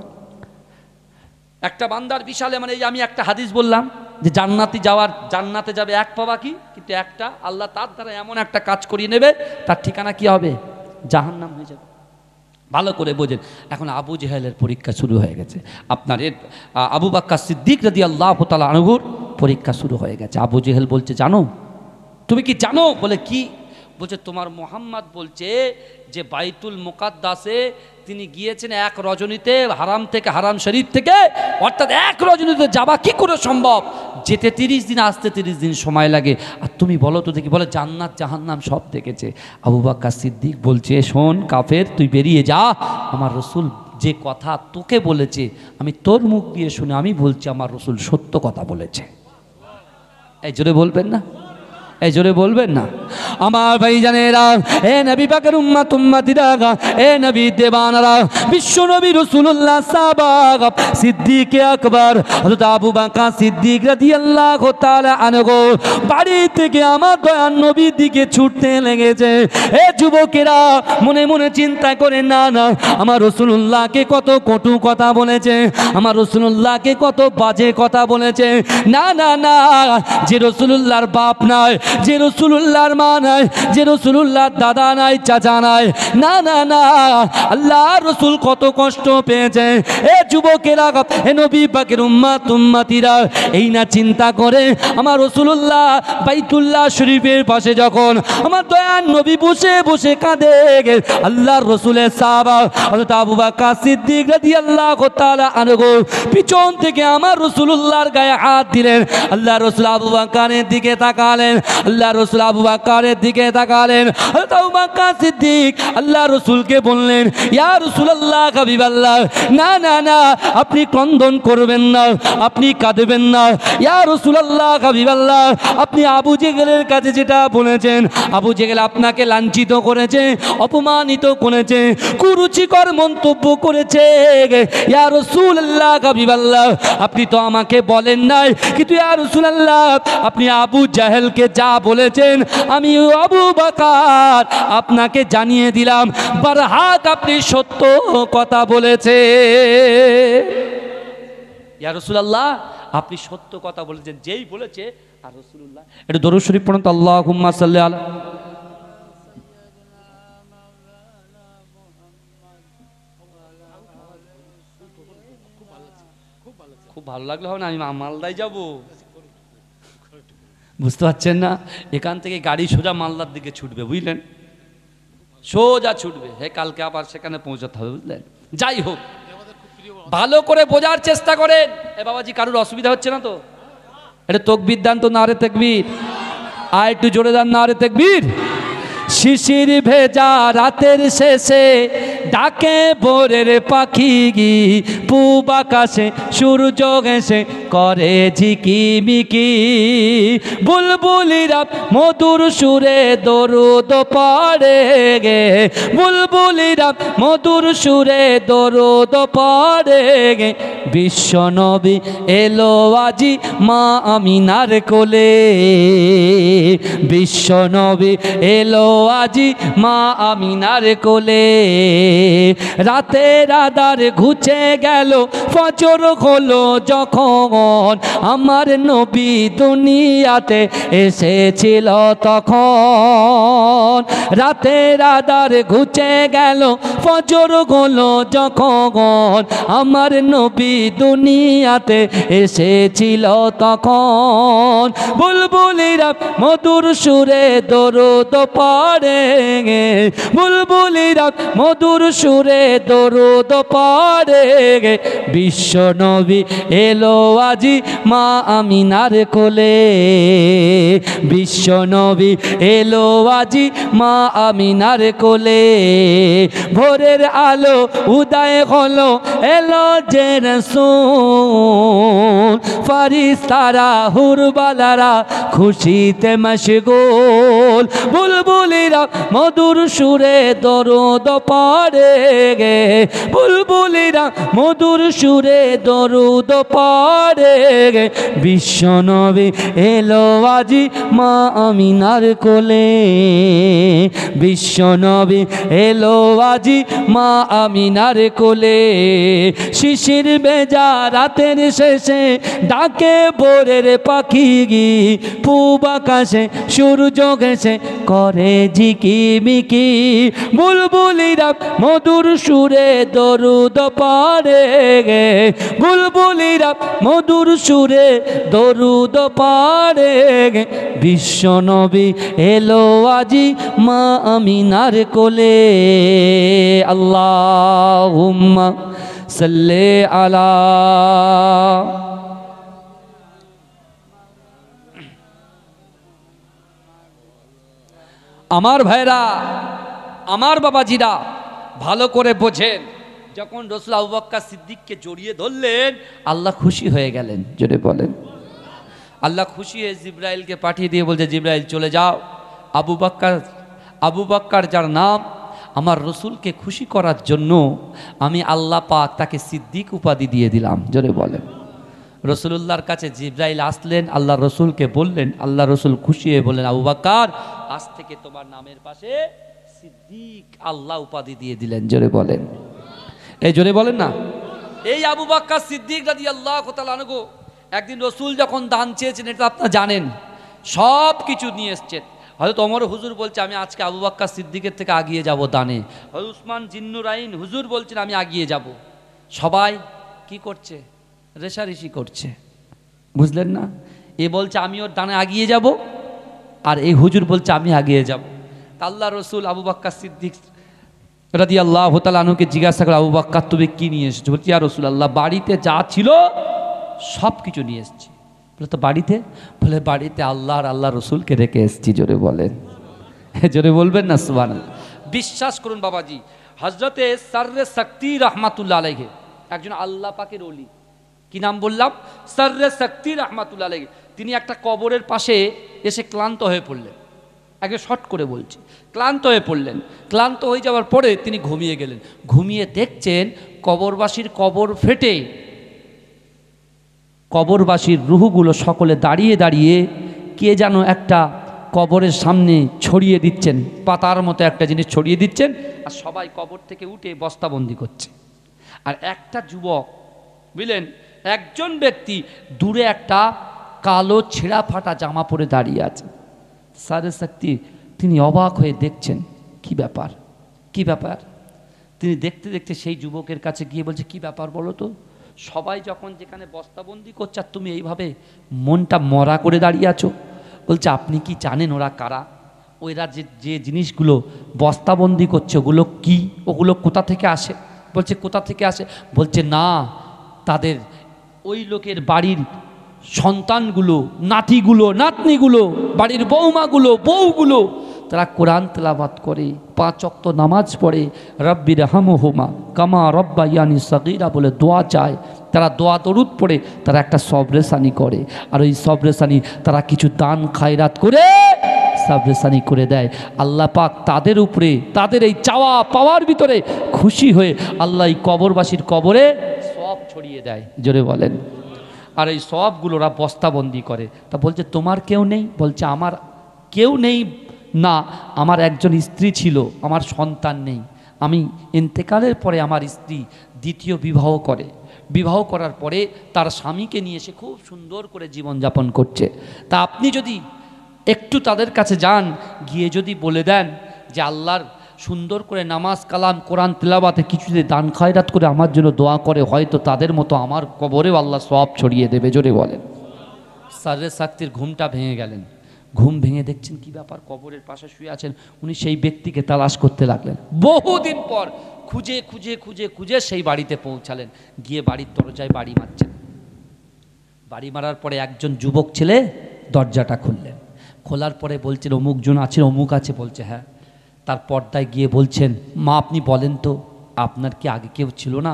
একটা বান্দার বিশালে, মানে এই আমি একটা হাদিস বললাম যে জান্নাতে যাবে এক পা বাকি, কিন্তু একটা আল্লাহ তার দ্বারা এমন একটা কাজ করিয়ে নেবে, তার ঠিকানা কি হবে? জাহান্নাম হয়ে যাবে। ভালো করে বোঝেন। এখন আবু জেহেলের পরীক্ষা শুরু হয়ে গেছে, আপনার আবু বকর সিদ্দিক রাদিয়াল্লাহু তাআলা আনহুর পরীক্ষা শুরু হয়ে গেছে। আবু জেহেল বলছে, জানো, তুমি কি জানো? বলে কি? বলছে তোমার মুহাম্মদ বলছে যে বাইতুল মুকাদ্দাসে তিনি গিয়েছেন এক রজনীতে, হারাম থেকে, হারাম শরীফ থেকে, অর্থাৎ এক রজনীতে যাওয়া কি করে সম্ভব? যেতে 30 দিন, আসতে 30 দিন সময় লাগে। আর তুমি বলো তো দেখি, বলে জান্নাত জাহান্নাম সব দেখেছে। আবু বকর সিদ্দিক বলছে, শোন কাফের, তুই বেরিয়ে যা, আমার রসুল যে কথা তোকে বলেছে আমি তোর মুখ দিয়ে শুনে আমি বলছি আমার রসুল সত্য কথা বলেছে। এই জোরে বলবেন না? এই জোরে বলবেন না? আমার ভাই জানেরা, এ নবী পাকের উম্মত উম্মতিরা, এ নবী দেবানারা, বিশ্ব নবী রাসূলুল্লাহ সাহাবা সিদ্দিক আকবর হযরত আবু বকর সিদ্দিক রাদিয়াল্লাহু তাআলা আনহু বাড়ি থেকে আমার দয়ার নবীর দিকে ছুটতে লেগেছে। এ যুবকেরা মনে মনে চিন্তা করে, না না, আমার রাসূলুল্লাহকে কত কটু কথা বলেছে, আমার রাসূলুল্লাহকে কত বাজে কথা বলেছে। না না না, যে রাসূলুল্লাহর বাপ নয়, যে রাসূলুল্লাহর মা নাই, যে রাসূলুল্লাহর দাদা নাই, চাচা নাই, না না না, আল্লাহর রাসূল কত কষ্ট পেয়েছে। এ যুবকেরা, এ নবী পাকের উম্মত উম্মতিরা, এই না চিন্তা করে আমার রাসূলুল্লাহ বাইতুল্লাহ শরীফের পাশে যখন আমার দয়ার নবী বসে বসে কাঁদে, আল্লাহর রাসূলের সাহাবা হযরত আবু বকর সিদ্দিক রাদিয়াল্লাহু তাআলা আনহু পিছন থেকে আমার রাসূলুল্লাহর গায়ে হাত দিলেন। আল্লাহর রাসূল আবু বকরের দিকে তাকালেন, আল্লাহর রাসূল আবু বকরের দিকে তাকালেন। হযরত আবু বকর সিদ্দিক আল্লাহর রাসূলকে বললেন, ইয়া রাসূলুল্লাহ, হাবিবাল্লাহ, না না না, আপনি ক্রন্দন করবেন না, আপনি কাঁদবেন না। ইয়া রাসূলুল্লাহ, হাবিবাল্লাহ, আপনি আবু জেহেলের কাছে যেটা বলেছেন, আবু জেহেল আপনাকে লাঞ্ছিত করেছে, অপমানিত করেছে, কুরুচিকর মন্তব্য করেছে। ইয়া রাসূলুল্লাহ, হাবিবাল্লাহ, আপনি তো আমাকে বলেন নাই, কিন্তু ইয়া রাসূলুল্লাহ, আপনি আবু জেহেলকে যা বলেছেন আমি আবু বকর আপনাকে জানিয়ে দিলাম, বারহাক আপনি সত্য কথা বলেছে। ইয়া রাসূলুল্লাহ, আপনি সত্য কথা বলেছেন, যেই বলেছে। আর রাসূলুল্লাহ একটু দরুদ শরীফ পড়ুন তো, আল্লাহুম্মা সাল্লি আলা। খুব ভালো লাগলো হবে না? আমি মালদায় যাব, বুঝতে পারছেন না? এখান থেকে গাড়ি সোজা মালদার দিকে ছুটবে, বুঝলেন? সোজা ছুটবে, হে কালকে আবার সেখানে পৌঁছাতে হবে, বুঝলেন। যাই হোক, ভালো করে বোঝার চেষ্টা করেন। এ বাবাজি কারোর অসুবিধা হচ্ছে না তো? এটা তকবীর দান তো, নারে তাকবীর। আর একটু জোরে দান, নারে তাকবীর। শিশির ভেজা রাতের শেষে ডাকে ভোরের পাখি গি, পূব আকাশে সূর্য ঘেঁষে করে ঝিকিমিকি, বুলবুলিরা মধুর সুরে দরুদ পড়ে গে, বুলবুলিরা মধুর সুরে দরুদ পড়ে গে, বিশ্বনবী এলো আজি মা আমিনার কোলে, বিশ্বনবী এলো আজি মা আমিনার কোলে, রাতের আধার ঘুচে গেল ফজর হলো যখন, আমার নবী দুনিয়াতে এসেছিল তখন, রাতের আধার ঘুচে গেল ফজর হলো যখন, আমার নবী দুনিয়াতে এসেছিল তখন, বুলবুলিরা মধুর সুরে দরুদ পড়ে গে, বুলবুলিরা মধুর সুরে দরুদ পড়ে গে, বিশ্বনবী এলো আজি মা আমিনার কোলে, বিশ্বনবী এলো আজি মা আমিনার কোলে, ভোরের আলো উদয় হলো এলো যে রাসূল, ফারিস্তারা হুরবালারা খুশিতে মশগুল, বুলবুলিরা মধুর সুরে দরুদ পড়ে গে, বুলবুলিরা মধুর সুরে দরুদ পড়ে গে, বিশ্বনবী এলো আজি মা আমিনার কোলে, বিশ্বনবী এলো আজি মা আমিনার কোলে, শিশির ভেজা রাতের শেষে ডাকে ভোরের পাখি গি, পূব আকাশে সূর্য ঘেঁষে করে ঝিকিমিকি, বুলবুলিরা মধুর সুরে দরুদ পড়ে গে, বুলবুলিরা মধুর সুরে দরুদ পড়ে গে, বিশ্বনবী এলো আজি মা আমিনার কোলে, আল্লাহুম্মা সাল্লি আলা। আমার ভাইরা, আমার বাবাজিরা, ভালো করে বোঝেন, যখন রাসূল আবু বকর সিদ্দিককে জড়িয়ে ধরলেন আল্লাহ খুশি হয়ে গেলেন, জোরে বলেন। আল্লাহ খুশি হয়ে জিবরাইলকে পাঠিয়ে দিয়ে বলছে, জিবরাইল চলে যাও, আবু বকর যার নাম, আমার রসুলকে খুশি করার জন্য আমি আল্লাহ পাক তাকে সিদ্দিক উপাধি দিয়ে দিলাম, জোরে বলেন। রসুলুল্লাহর কাছে জিবরাইল আসলেন, আল্লাহ রসুলকে বললেন, আল্লাহ রসুল খুশি হয়ে বললেন, আবু বকর আজ থেকে তোমার নামের পাশে সিদ্দিক আল্লাহ উপাধি দিয়ে দিলেন, জোরে বলেন। এই জোরে বলেন না। এই আবু বকর সিদ্দিক রাদিয়াল্লাহু তাআলা আনহু একদিন রসুল যখন দান চেয়েছেন, এটা আপনারা জানেন, সব কিছু নিয়ে এসছেন। হয়তো ওমর হুজুর বলছে আমি আজকে আবু বকর সিদ্দিকের থেকে আগিয়ে যাব দানে, হয়তো উসমান জিন্নুরাইন হুজুর বলছেন আমি আগিয়ে যাব। সবাই কি করছে? রেশারেশি করছে, বুঝলেন না। এ বলছে আমি ওর দানে আগিয়ে যাব, আর এই হুজুর বলছে আমি আগিয়ে যাব। তা আল্লাহ রসুল আবু বকর সিদ্দিক রাদিয়াল্লাহু তাআলা আনহুকে জিজ্ঞাসা করে, আবু বকর তুমি কি নিয়ে এসেছো? বলছি ইয়া রাসূলুল্লাহ বাড়িতে যা ছিল সব কিছু নিয়ে এসেছি। বলে তো বাড়িতে? বলে বাড়িতে আল্লাহ আর আল্লাহ রসুলকে রেখে এসেছি, জোরে বলেন, জোরে বলবেন না সুবহানাল্লাহ। বিশ্বাস করুন বাবাজি, হজরতে সররে শক্তি রহমাতুল্লাহ আলাইহি, একজন আল্লাহ পাকের ওলি, কি নাম বললাম? সররে শক্তি রহমাতুল্লাহ আলাইহি। তিনি একটা কবরের পাশে এসে ক্লান্ত হয়ে পড়লেন, আগে শর্ট করে বলছি, ক্লান্ত হয়ে পড়লেন। ক্লান্ত হয়ে যাওয়ার পরে তিনি ঘুমিয়ে গেলেন। ঘুমিয়ে দেখছেন কবরবাসীর কবর ফেটে কবরবাসীর রুহগুলো সকলে দাঁড়িয়ে দাঁড়িয়ে কে যেন একটা কবরের সামনে ছড়িয়ে দিচ্ছেন, পাতার মতো একটা জিনিস ছড়িয়ে দিচ্ছেন, আর সবাই কবর থেকে উঠে বস্তাবন্দি করছে। আর একটা যুবক, বুঝলেন, একজন ব্যক্তি দূরে একটা কালো ছেঁড়া ফাটা জামা পরে দাঁড়িয়ে আছে। সারে শক্তি তিনি অবাক হয়ে দেখছেন, কি ব্যাপার, কি ব্যাপার। তিনি দেখতে দেখতে সেই যুবকের কাছে গিয়ে বলছে, কি ব্যাপার বলো তো, সবাই যখন যেখানে বস্তাবন্দি করছে আর তুমি এইভাবে মনটা মরা করে দাঁড়িয়ে আছো। বলছে আপনি কি জানেন ওরা কারা? ওইরা যে জিনিসগুলো বস্তাবন্দি করছে ওগুলো কি, ওগুলো কোথা থেকে আসে? বলছে কোথা থেকে আসে? বলছে না, তাদের ওই লোকের বাড়ির সন্তানগুলো, নাতিগুলো, নাতনিগুলো, বাড়ির বৌমাগুলো, বউগুলো তারা কোরআন তেলাওয়াত করে, 5 ওয়াক্ত নামাজ পড়ে, রব্বির হামহুমা কামা রব্বায়ানি সগীরা বলে দোয়া চায়। তারা দোয়া দরুদ পড়ে, তারা একটা সবরেসানি করে, আর ওই সবরেসানি তারা কিছু দান খায়রাত করে সবরেসানি করে দেয়। আল্লাহ পাক তাদের উপরে, তাদের এই চাওয়া পাওয়ার ভিতরে খুশি হয়ে আল্লাহ এই কবরবাসীর কবরে সব ছড়িয়ে দেয়। জোরে বলেন। আর এই সবগুলো ওরা বস্তাবন্দি করে। তা বলছে তোমার কেউ নেই? বলছে আমার কেউ নেই না, আমার একজন স্ত্রী ছিল, আমার সন্তান নেই। আমি ইন্তেকালের পরে আমার স্ত্রী দ্বিতীয় বিবাহ করে, বিবাহ করার পরে তার স্বামীকে নিয়ে এসে খুব সুন্দর করে জীবনযাপন করছে। তা আপনি যদি একটু তাদের কাছে যান, গিয়ে যদি বলে দেন যে আল্লাহর সুন্দর করে নামাজ কালাম কোরআন তেলাওয়াতে কিছু যদি দান খয়রাত করে আমার জন্য দোয়া করে, হয়তো তাদের মতো আমার কবরেও আল্লাহ সওয়াব ছড়িয়ে দেবে। জোরে বলেন। সাররে সাক্তির ঘুমটা ভেঙে গেলেন। ঘুম ভেঙে দেখছেন কি ব্যাপার, কবরের পাশে শুয়ে আছেন। উনি সেই ব্যক্তিকে তালাশ করতে লাগলেন। বহুদিন পর খুঁজে খুঁজে খুঁজে খুঁজে সেই বাড়িতে পৌঁছালেন। গিয়ে বাড়ির দরজায় বাড়ি মারছেন। বাড়ি মারার পরে একজন যুবক ছেলে দরজাটা খুললেন। খোলার পরে বলছেন অমুক জন আছে, অমুক আছে। বলছে হ্যাঁ। তার পর্দায় গিয়ে বলছেন মা আপনি বলেন তো আপনার কি আগে কেউ ছিল না?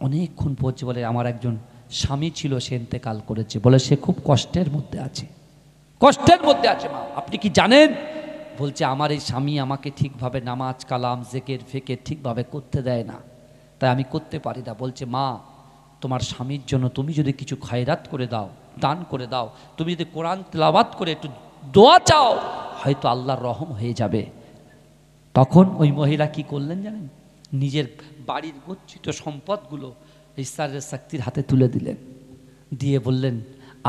অনেকক্ষণ পড়ছে। বলে আমার একজন স্বামী ছিল, সে ইন্তেকাল করেছে। বলে সে খুব কষ্টের মধ্যে আছে, কষ্টের মধ্যে আছে মা, আপনি কি জানেন? বলছে আমার এই স্বামী আমাকে ঠিকভাবে নামাজ কালাম জেকের ফেকের ঠিকভাবে করতে দেয় না, তাই আমি করতে পারি না। বলছে মা তোমার স্বামীর জন্য তুমি যদি কিছু খয়রাত করে দাও, দান করে দাও, তুমি যদি কোরআন তেলাওয়াত করে একটু দোয়া চাও, হয়তো আল্লাহর রহম হয়ে যাবে। তখন ওই মহিলা কি করলেন জানেন? নিজের বাড়ির গচ্ছিত সম্পদগুলো এই সাররে সাক্তির হাতে তুলে দিলেন। দিয়ে বললেন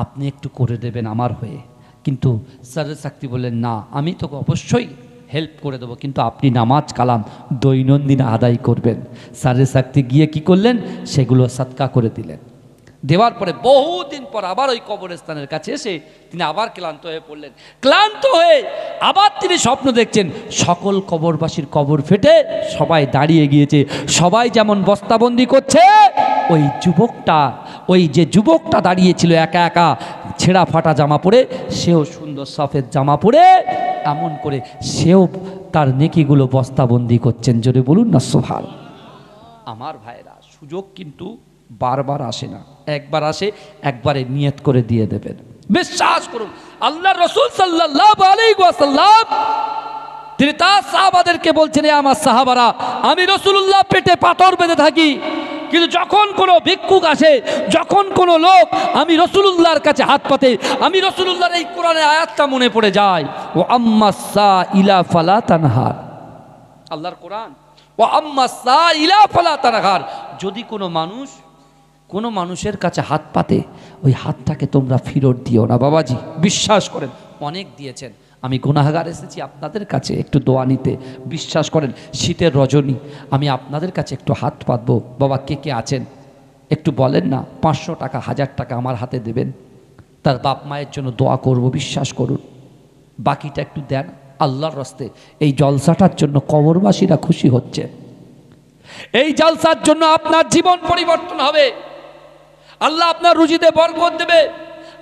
আপনি একটু করে দেবেন আমার হয়ে। কিন্তু সাররে সাক্তি বললেন না, আমি তোকে অবশ্যই হেল্প করে দেবো, কিন্তু আপনি নামাজ কালাম দৈনন্দিন আদায় করবেন। সাররে সাক্তি গিয়ে কি করলেন? সেগুলো সাদকা করে দিলেন। দেওয়ার পরে বহুদিন পর আবার ওই কবরস্থানের কাছে এসে তিনি আবার ক্লান্ত হয়ে পড়লেন। ক্লান্ত হয়ে আবার তিনি স্বপ্ন দেখছেন সকল কবরবাসীর কবর ফেটে সবাই দাঁড়িয়ে গিয়েছে। সবাই যেমন বস্তাবন্দি করছে, ওই যুবকটা, ওই যে যুবকটা দাঁড়িয়েছিল একা একা ছেঁড়া ফাটা জামা পরে, সেও সুন্দর সফেদ জামা পরে এমন করে সেও তার নেকিগুলো বস্তাবন্দি করছেন। জোরে বলুন না সুবহান। আমার ভাইরা, সুযোগ কিন্তু বারবার আসে না, একবার আসে, একবারে নিয়ত করে দিয়ে দেবেন। বিশ্বাস করুন, আল্লাহর রাসূল সাল্লাল্লাহু আলাইহি ওয়াসাল্লাম তিনি তার সাহাবাদেরকে বলছেন আমার সাহাবারা, আমি রাসূলুল্লাহ পেটে পাথর বেঁধে থাকি, কিন্তু যখন কোনো ভিক্ষুক আসে, যখন কোনো লোক আমি রাসূলুল্লাহর কাছে হাত পাতে, আমি রাসূলুল্লাহর এই কোরআনের আয়াতটা মনে পড়ে যায়, ও আম্মাস সাইলা ফালা তানহার। আল্লাহর কোরআন, ও আম্মাস সাইলা ফালা তানহার। যদি কোনো মানুষের কাছে হাত পাতে, ওই হাতটাকে তোমরা ফেরত দিও না। বাবাজি বিশ্বাস করেন, অনেক দিয়েছেন। আমি গুনাহগার এসেছি আপনাদের কাছে একটু দোয়া নিতে। বিশ্বাস করেন, শীতের রজনী আমি আপনাদের কাছে একটু হাত পাতবো। বাবা কে কে আছেন একটু বলেন না, 500 টাকা 1000 টাকা আমার হাতে দেবেন, তার বাপ মায়ের জন্য দোয়া করব। বিশ্বাস করুন, বাকিটা একটু দেন আল্লাহর রাস্তে। এই জলসাটার জন্য কবরবাসীরা খুশি হচ্ছে। এই জলসার জন্য আপনার জীবন পরিবর্তন হবে। আল্লাহ আপনার রুজিতে বরকত দেবে,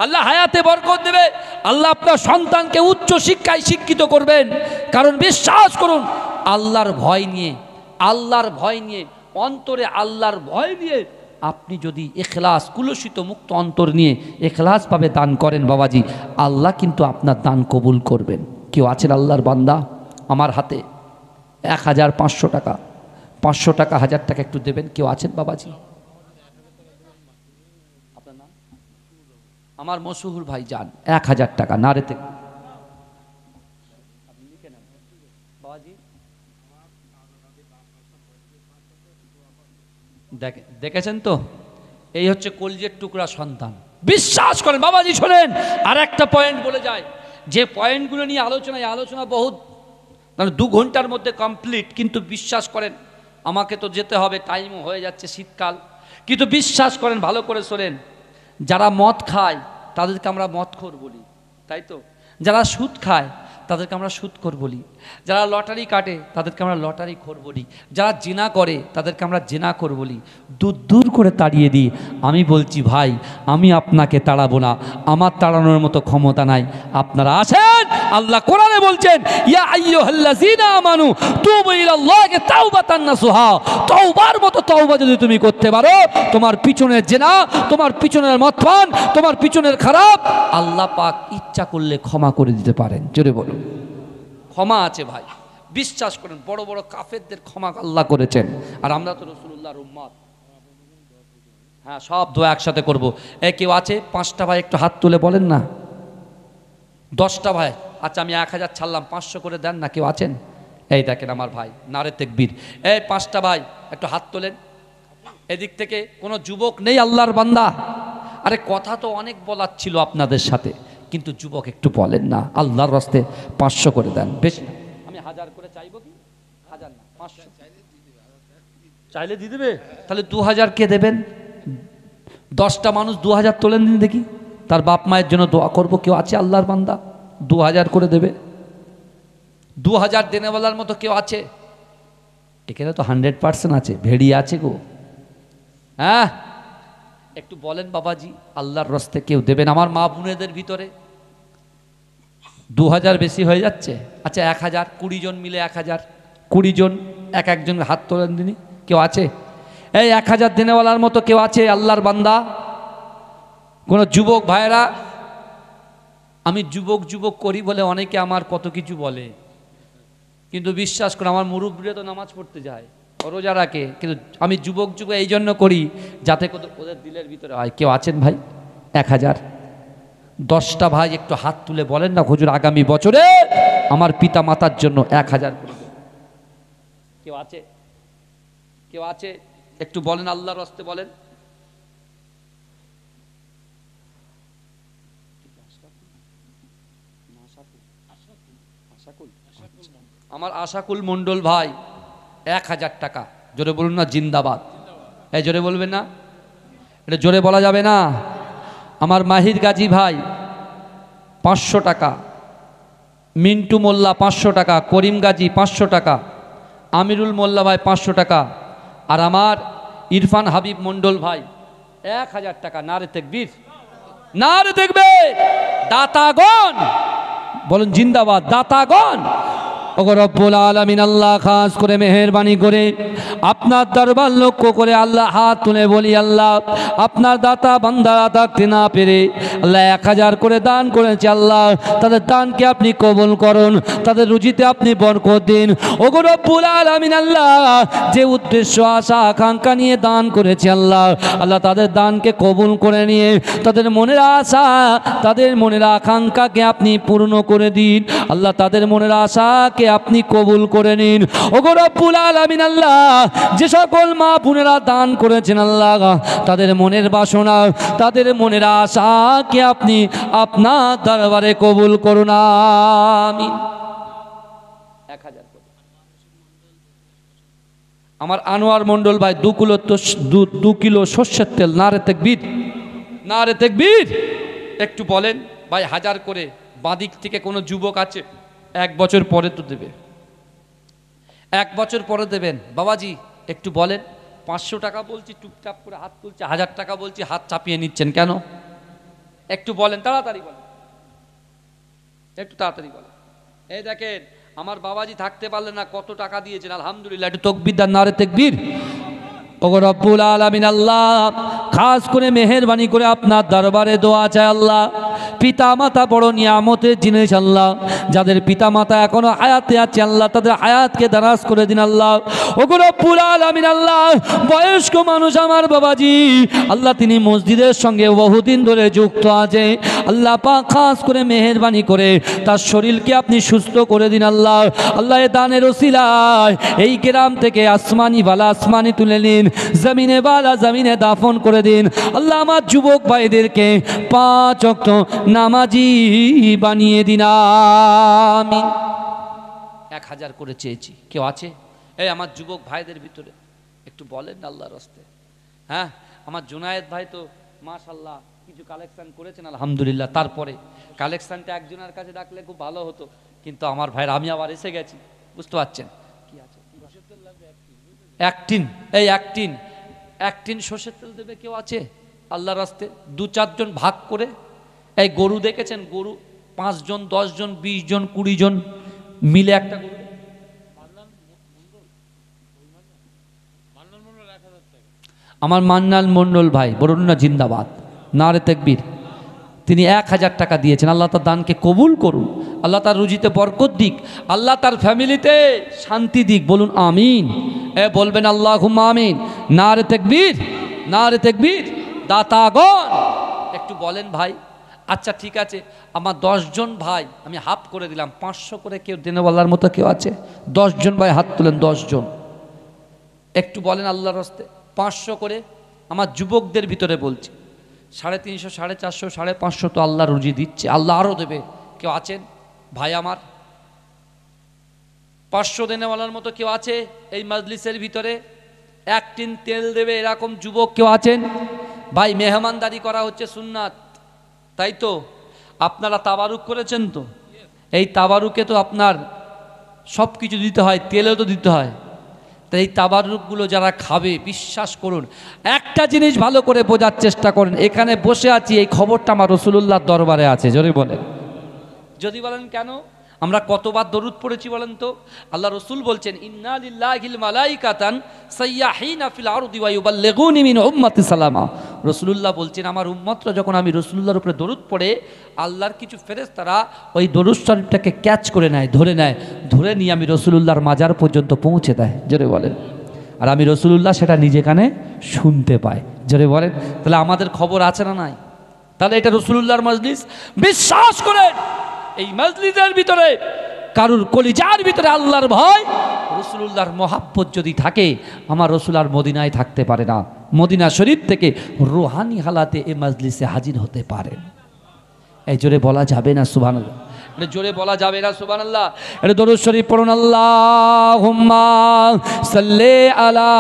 আল্লাহ হায়াতে বরকত দেবে, আল্লাহ আপনার সন্তানকে উচ্চ শিক্ষায় শিক্ষিত করবেন। কারণ বিশ্বাস করুন, আল্লাহর ভয় নিয়ে, আল্লাহর ভয় নিয়ে, অন্তরে আল্লাহর ভয় নিয়ে আপনি যদি ইখলাস, কুলসিত মুক্ত অন্তর নিয়ে ইখলাসভাবে দান করেন, বাবাজি আল্লাহ কিন্তু আপনার দান কবুল করবেন। কেউ আছেন আল্লাহর বান্দা আমার হাতে 1500 টাকা, 500 টাকা 1000 টাকা একটু দেবেন? কেউ আছেন বাবাজি? আমার মশহুর ভাই যান 1000 টাকা নারেতে। দেখেছেন তো, এই হচ্ছে কলজের টুকরা সন্তান। বিশ্বাস করেন বাবাজি, শোনেন আর একটা পয়েন্ট বলে যায়, যে পয়েন্টগুলো নিয়ে আলোচনা বহুত, মানে 2 ঘন্টার মধ্যে কমপ্লিট। কিন্তু বিশ্বাস করেন, আমাকে তো যেতে হবে, টাইমও হয়ে যাচ্ছে, শীতকাল। কিন্তু বিশ্বাস করেন, ভালো করে শোনেন, যারা মদ খায় তাদেরকে আমরা মদখোর বলি, তাই তো? যারা সুদ খায় তাদেরকে আমরা সুদখোর বলি, যারা লটারি কাটে তাদেরকে আমরা লটারি খোর বলি, যারা জিনা করে তাদেরকে আমরা জিনাখোর বলি, দূর দূর করে তাড়িয়ে দিই। আমি বলছি ভাই, আমি আপনাকে তাড়াবো না, আমার তাড়ানোর মতো ক্ষমতা নাই। আপনারা আসেন, আল্লাহ কোরআনে বলছেন ইয়া আইয়ুহাল্লাযীনা আমানু তুবু ইলাল্লাহি তাওবাতান নাসুহা। তওবার মতো তওবা যদি তুমি করতে পারো, তোমার পিছনের জিনা, তোমার পিছনের মদপান, তোমার পিছনের খারাপ, আল্লাহ পাক ইচ্ছা করলে ক্ষমা করে দিতে পারেন। জোরে বলুন, ক্ষমা আছে ভাই, বিশ্বাস করেন। বড় বড় কাফেরদের ক্ষমা আল্লাহ করেছেন, আর আমরা তো রাসূলুল্লাহর উম্মত। হ্যাঁ, সব দোয়া একসাথে করবো। কেউ আছে 5টা ভাই একটু হাত তুলে বলেন না। 10টা ভাই, আচ্ছা আমি 1000 ছাড়লাম, 500 করে দেন না। কেউ আছেন? এই দেখেন আমার ভাই, নারে তাকবীর। 5টা ভাই একটু হাত তোলেন। এদিক থেকে কোনো যুবক নেই আল্লাহর বান্দা? আরে কথা তো অনেক বলার ছিল আপনাদের সাথে, কিন্তু যুবক একটু বলেন না, আল্লাহর রাস্তে 500 করে দেন। বেশি না, আমি 1000 করে চাইবো। কি 1000 না, 500 চাইলে দিয়ে দেবে? তাহলে 2000 কে দেবেন? 10টা মানুষ 2000 তোলেন দিন দেখি, তার বাপ মায়ের জন্য দোয়া করবো। কেউ আছে আল্লাহর বান্দা 2000 করে দেবে? 2000 দেনেওয়ালার মতো কেউ আছে? এখানে তো 100% আছে, ভেড়িয়ে আছে গো। হ্যাঁ, একটু বলেন বাবাজি, আল্লাহর রাস্তে কেউ দেবেন? আমার মা বোনেদের ভিতরে 2000 বেশি হয়ে যাচ্ছে। আচ্ছা 1000, 20 জন মিলে 1000, 20 জন একজন হাত তোলেন দিনই। কেউ আছে? 1000 দেনেওয়ালার মতো কেউ আছে আল্লাহর বান্দা? কোন যুবক ভাইরা? আমি যুবক যুবক করি বলে অনেকে আমার কত কিছু বলে, কিন্তু বিশ্বাস করে আমার মুরব্বীরা তো নামাজ পড়তে যায়, রোজা রাখে, কিন্তু আমি যুবক যুবক এই জন্য করি যাতে ওদের দিলের ভিতরে হয়। কেউ আছেন ভাই? 1000। 10টা ভাই একটু হাত তুলে বলেন না, হুজুর আগামী বছরে আমার পিতা মাতার জন্য 1000 করে দেব। কেউ আছে? কেউ আছে? একটু বলেন, আল্লাহর রাস্তে বলেন। আমার আশাকুল মন্ডল ভাই 1000 টাকা। জোরে বলুন না জিন্দাবাদ। জোরে বলবেন না? এটা জোরে বলা যাবে না। আমার মাহির গাজী ভাই 500 টাকা, মিন্টু মোল্লা 500 টাকা, করিম গাজী 500 টাকা, আমিরুল মোল্লা ভাই 500 টাকা, আর আমার ইরফান হাবিব মন্ডল ভাই 1000 টাকা। নারে তাকবীর, নারে তাকবীর। দাতাগণ বলুন জিন্দাবাদ, দাতাগণ। ওগো রব্বুল আলামিন, আল্লাহ খাস করে মেহেরবানি করে আপনার দরবার লক্ষ্য করে আল্লাহ হাত তুলে বলি, আল্লাহ আপনার দাতা বান্দারা থাকতে না পেরে আল্লাহ 1000 করে দান করেছে, আল্লাহ তাদের দানকে আপনি কবুল করুন, তাদের রুজিতে আপনি বরকত দিন। ওগো রব্বুল আলামিন, আল্লাহ যে উদ্দেশ্য আশা আকাঙ্ক্ষা নিয়ে দান করেছে, আল্লাহ আল্লাহ তাদের দানকে কবুল করে নিয়ে তাদের মনের আশা, তাদের মনের আকাঙ্ক্ষাকে আপনি পূর্ণ করে দিন। আল্লাহ তাদের মনের আশাকে আপনি কবুল করে নিন। ওগো রব্বুল আলামিন, আল্লাহ যে সকল মা বোনেরা দান করেছেন, আল্লাহ তাদের মনের বাসনা, তাদের মনের আশাকে আপনি আপনার দরবারে কবুল করুন, আমিন। 1000 আমার আনোয়ার মন্ডল ভাই 2 কিলো সর্ষের তেল। নারে তাকবীর, নারে তাকবীর। একটু বলেন ভাই 1000 করে। বাদিক থেকে কোনো যুবক আছে? 1 বছর পরে তো দেবে, 1 বছর পরে দেবেন। বাবাজি একটু বলেন, 500 টাকা বলছি টুপটাপ করে হাত তুলছে, 1000 টাকা বলছি হাত চাপিয়ে নিচ্ছেন কেন? একটু বলেন, তাড়াতাড়ি বলেন, একটু তাড়াতাড়ি বলেন। দেখেন আমার বাবাজি থাকতে পারলে না কত টাকা দিয়েছেন, আলহামদুলিল্লাহ। একটু তাকবীর দেন, নারে তাকবীর। ওগো রব্বুল আলামিন, আল্লাহ খাস করে মেহেরবানি করে আপনার দরবারে দোয়া চাই, আল্লাহ পিতা মাতা বড় নিয়ামতের জিনিস, আল্লাহ যাদের পিতা মাতা এখনো হায়াতে আছে, আল্লাহ তাদের হায়াতকে দারাজ করে দিন, আল্লাহ। ওগো রব্বুল আলামিন, আল্লাহ বয়স্ক মানুষ আমার বাবাজি, আল্লাহ তিনি মসজিদের সঙ্গে বহুদিন ধরে যুক্ত আছে, আল্লাহ পাক খাস করে মেহেরবানি করে তার শরীরকে আপনি সুস্থ করে দিন, আল্লাহ আল্লাহ এ দানের ওসিলায় এই গ্রাম থেকে আসমানি বালা আসমানি তুলে নিন, জমিনে বালা জমিনে দাফন করে দিন, আল্লাহ আমার যুবক ভাইদেরকে 5 ওয়াক্ত নামাজি বানিয়ে দিন, আমিন। 1000 করে চেয়েছি। কেউ আছে? আমার যুবক ভাইদের ভিতরে একটু বলেন আল্লাহর রাস্তে। হ্যাঁ, আমার জুনায়েদ ভাই তো মাশাআল্লাহ কিছু কালেকশন করেছেন, আলহামদুলিল্লাহ। তারপরে কালেকশনটা একজনের কাছে রাখলে খুব ভালো হতো, কিন্তু আমার ভাইরা আমি আবার এসে গেছি, বুঝতে পারছেন কি আছে? একটিন, এই একটিন সর্ষের তেল দেবে কেউ আছে আল্লাহর রাস্তে? 2-4 জন ভাগ করে। এই গরু দেখেছেন, গরু 5 জন 10 জন 20 জন 20 জন মিলে একটা গরু। আমার মান্নান মণ্ডল ভাই বলুন না জিন্দাবাদ, নারে তাকবীর। তিনি 1000 টাকা দিয়েছেন। আল্লাহ তার দানকে কবুল করুন, আল্লাহ তার রুজিতে বরকত দিক, আল্লাহ তার ফ্যামিলিতে শান্তি দিক, বলুন আমিন। বলবেন আল্লাহুম্মা আমিন। নারে তাকবীর, নারে তাকবীর। দাতাগণ একটু বলেন ভাই। আচ্ছা ঠিক আছে, আমার 10 জন ভাই আমি হাফ করে দিলাম, 500 করে কেউ দেনেওয়ালার মতো কেউ আছে? 10 জন ভাই হাত তুলেন, 10 জন একটু বলেন আল্লাহর রাস্তে 500 করে। আমার যুবকদের ভিতরে বলছি, 350, 450, 550 তো আল্লাহ রুজি দিচ্ছে, আল্লাহ আরও দেবে। কেউ আছেন ভাই আমার 500 দেনেওয়ালার মতো কেউ আছে এই মজলিসের ভিতরে? 1 টিন তেল দেবে এরকম যুবক কেউ আছেন? ভাই মেহমানদারি করা হচ্ছে সুন্নাত, তাই তো? আপনারা তাবারুক করেছেন তো, এই তাবারুকে তো আপনার সব কিছু দিতে হয়, তেলও তো দিতে হয়। তাই এই তাবারুকগুলো যারা খাবে, বিশ্বাস করুন একটা জিনিস ভালো করে বোঝার চেষ্টা করেন, এখানে বসে আছি এই খবরটা আমার রাসূলুল্লাহর দরবারে আছে। জোরে বলেন, যদি বলেন কেন? আমরা কতবার দরুদ পড়েছি বলেন তো? আল্লাহ রসুল বলছেন ইন্না লিল্লাহিল মালাইকাতান সাইয়াহিনা ফিল আরদি ওয়া ইউবাল্লিগুনি মিন উম্মতি সালামা। রাসূলুল্লাহ বলছেন আমার উম্মতরা যখন আমি রাসূলুল্লাহর উপরে দরুদ পড়ে, আল্লাহর কিছু ফেরেশতারা ওই দরুদ শরীফটাকে ক্যাচ করে নেয়, ধরে নিয়ে আমি রাসূলুল্লাহর মাজার পর্যন্ত পৌঁছে দেয়। জোরে বলেন। আর আমি রাসূলুল্লাহ সেটা নিজে কানে শুনতে পাই। জোরে বলেন। তাহলে আমাদের খবর আছে না নাই? তাহলে এটা রাসূলুল্লাহর মজলিস। বিশ্বাস করেন এই মজলিসের ভিতরে কারুর কলিজার ভিতরে আল্লাহর ভয়, রাসূলুল্লাহর মহাব্বত যদি থাকে, আমার রাসূল আর মদিনায় থাকতে পারে না। মদিনা শরীফ থেকে রুহানি হালাতে এই মজলিসে হাজির হতে পারেন। এই জোরে বলা যাবে না সুবহানাল্লাহ? এটা জোরে বলা যাবে না সুবহানাল্লাহ? এটা দরুদ শরীফ পড়ুন, আল্লাহুম্মা সাল্লি আলা।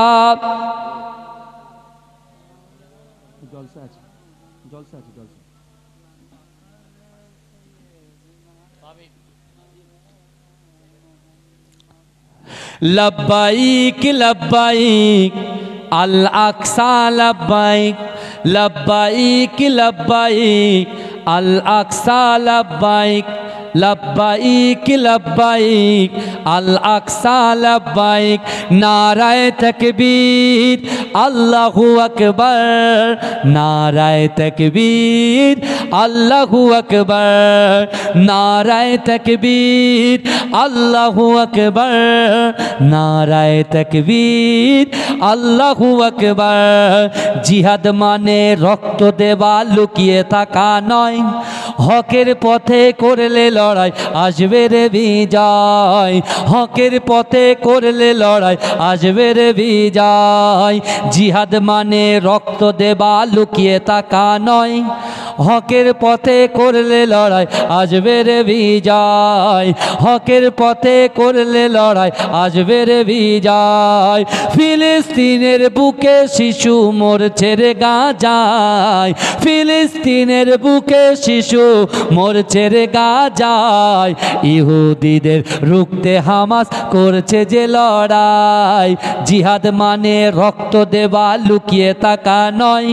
জলসা আছে, জলসা আছে, জলসা। লব্বাইক লব্বাইক আল আকসা লব্বাইক, লব্বাইক লব্বাইক আল আকসা লব্বাইক, লব্বাইক লব্বাইক আল আকসা লব্বাইক। নারায়ে তাকবীর আল্লাহু আকবার, নারায়ে তাকবীর আল্লাহু আকবার, নারায়ে তাকবীর আল্লাহু আকবার, নারায়ে তাকবীর আল্লাহু আকবার। জিহাদ মানে রক্ত দেওয়া, লুকিয়ে থাকা নয়, হকের পথে করলে লড়াই আসবে রে বিজয়, হকের পথে করলে লড়াই আসবে রে বিজয়। জিহাদ মানে রক্ত দেওয়া, লুকিয়ে থাকা নয়, হকের পথে করলে লড়াই আসবে রে বিজয়, হকের পথে করলে লড়াই আসবে রে বিজয়। ফিলিস্তিনের বুকে শিশু মরছে রে গাজায়, ফিলিস্তিনের বুকে শিশু মরছে রে গাজায়। ইহুদিদের রুখতে হামাস করছে যে লড়াই। জিহাদ মানে রক্ত দেওয়া, লুকিয়ে থাকা নয়,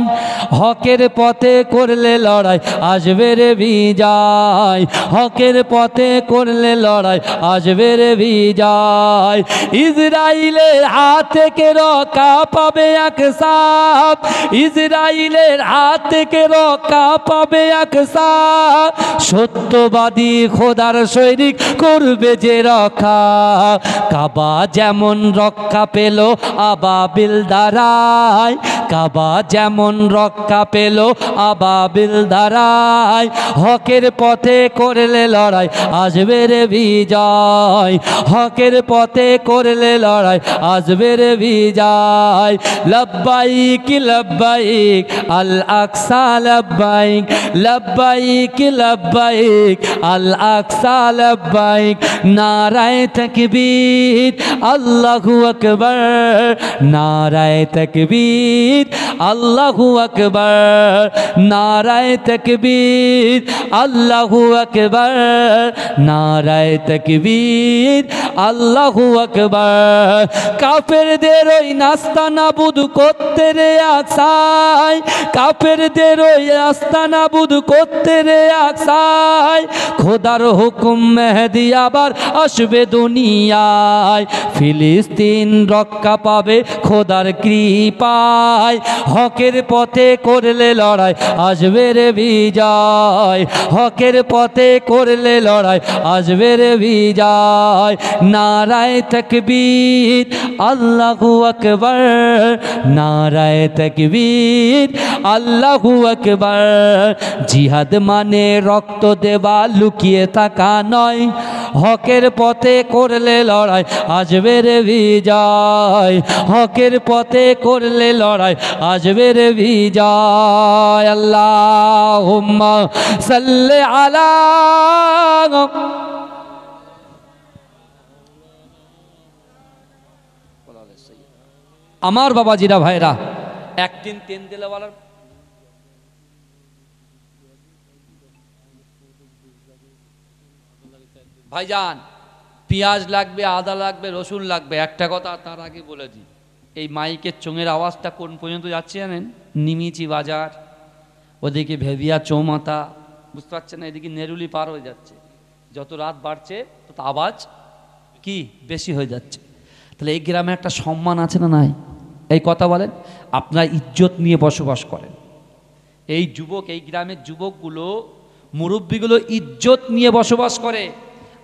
হকের পথে করলে লড়াই আসবে রে বিজয়, হকের পথে করলে লড়াই আসবে রে বিজয়। ইসরাইলের হাত থেকে রক্ষা পাবে আকসা, ইসরাইলের হাত থেকে রক্ষা পাবে আকসা। সত্যবাদী খোদার সৈনিক করবে যে রক্ষা। কাবা যেমন রক্ষা পেল আবাবিল দ্বারায়, কাবা যেমন রক্ষা পেল আবাবিল দ্বারায়। হকের পথে করলে লড়াই আসবে রে বিজয়, হকের পথে করলে লড়াই আসবে রে বিজয়। লব্বাইক লব্বাইক আল আকসা লব্বাইক, লব্বাইক লব্বাইক আল আকসা লব্বাইক। নারায়ে তাকবীর আল্লাহু আকবার, নারায়ে তাকবীর আল্লাহু আকবার, নারায়ে নারায়ে তাকবীর, আল্লাহু আকবার, নারায়ে তাকবীর, আল্লাহু আকবার। কাফেরদের ওই নাস্তা নাবুদ করতে রে আসায়, কাফেরদের ওই নাস্তা নাবুদ করতে রে আসায়, খোদার হুকুম মেহেদী আবার আসবে দুনিয়ায়, ফিলিস্তিন রক্ষা পাবে খোদার কৃপায়, হকের পথে করলে লড়াই আসবে রে বিজয়, হকের পথে করলে লড়াই আসবে রে বিজয়। নারায়ে তাকবীর, আল্লাহু আকবার, নারায়ে তাকবীর, আল্লাহু আকবার। জিহাদ মানে রক্ত দেবা লুকিয়ে থাকা নয়, হকের পথে করলে লড়াই আসবে রে বিজয়, হকের পথে করলে লড়াই আসবে রে বিজয়। আল্লাহুম্মা সাল্লি আলা, আমার বাবাজিরা ভাইরা, একদিন তেন দিলেওয়ালার ভাইজান পেঁয়াজ লাগবে, আদা লাগবে, রসুন লাগবে। একটা কথা তার আগে বলে দিই, এই মাইকের চোঙের আওয়াজটা কোন পর্যন্ত যাচ্ছে জানেন? নিমিচি বাজার, ওদিকে ভেবিয়া চৌমাথা, বুঝতে পারছেন না, এদিকে নেরুলি পার হয়ে যাচ্ছে। যত রাত বাড়ছে তত আওয়াজ কি বেশি হয়ে যাচ্ছে। তাহলে এই গ্রামে একটা সম্মান আছে না নাই? এই কথা বলেন। আপনার ইজ্জত নিয়ে বসবাস করেন। এই যুবক, এই গ্রামের যুবকগুলো, মুরব্বীগুলো ইজ্জত নিয়ে বসবাস করে।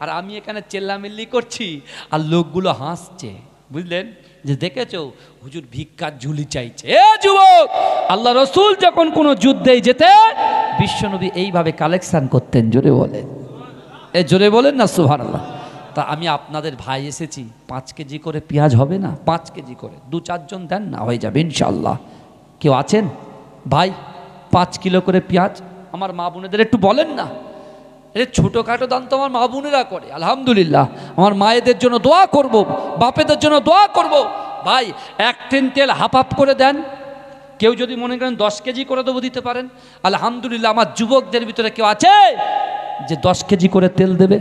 আর আমি এখানে চেল্লামিল্লি করছি আর লোকগুলো হাসছে, বুঝলেন? যে দেখেছো হুজুর ভিক্ষার ঝুলি চাইছে। এ যুবক, আল্লাহ রসুল যখন কোনো যুদ্ধে যেতেন বিশ্বনবী এইভাবে কালেকশন করতেন। জোরে বলেন, এ জোরে বলেন না সুবহানাল্লাহ। তা আমি আপনাদের ভাই এসেছি, 5 কেজি করে পেঁয়াজ হবে না? 5 কেজি করে 2-4 জন দেন না, হয়ে যাবে ইনশাল্লাহ। কেউ আছেন ভাই? 5 কিলো করে পেঁয়াজ আমার মা বোনেদের একটু বলেন না। এর ছোটোখাটো দান তো আমার মা বোনেরা করে, আলহামদুলিল্লাহ। আমার মায়েদের জন্য দোয়া করব, বাপেদের জন্য দোয়া করব। ভাই 1 টিন তেল হাফ করে দেন। কেউ যদি মনে করেন 10 কেজি করে দেবো, দিতে পারেন, আলহামদুলিল্লাহ। আমার যুবকদের ভিতরে কেউ আছে যে 10 কেজি করে তেল দেবে?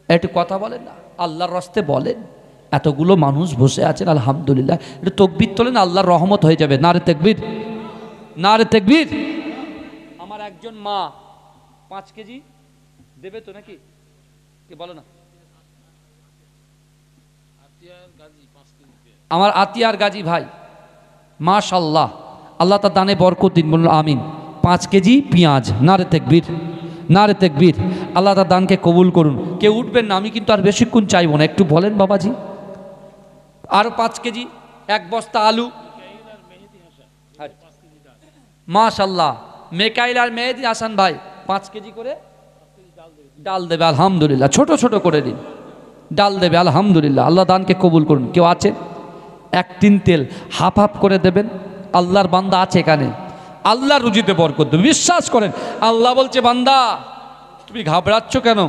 একটু কথা বলেন না, আল্লাহর রাস্তে বলেন। এতগুলো মানুষ বসে আছেন, আলহামদুলিল্লাহ। একটু তাকবীর তোলেন, আল্লাহর রহমত হয়ে যাবে। নারে তাকবীর, নারে তাকবীর। আমার একজন মা 5 কেজি দেবে তো নাকি? কি বলো না? আমার আতিয়ার গাজী ভাই, মাশাআল্লাহ, আল্লাহ তার দানে বরকত দিন, বলুন আমিন। 5 কেজি পেঁয়াজ, নারে তাকবীর, নারে তাকবীর। আল্লাহ তার দানকে কবুল করুন। কেউ উঠবেন না, আমি কিন্তু আর বেশিক্ষণ চাইবো না, একটু বলেন বাবাজি। আরও 5 কেজি, 1 বস্তা আলু, মাশাআল্লাহ। মেকাইল আর মেহেদি হাসান ভাই 5 কেজি করে ডাল দেবে, আলহামদুলিল্লাহ। ছোট ছোট করে দিন, ডাল দেবে, আলহামদুলিল্লাহ। আল্লাহ দানকে কবুল করুন। কেউ আছে? 1 টিন তেল হাফ করে দেবেন। আল্লাহর বান্দা আছে এখানে, আল্লাহ রুজিতে বরকত দেবে, বিশ্বাস করেন। আল্লাহ বলছে, বান্দা তুমি ঘাবড়াচ্ছ কেন?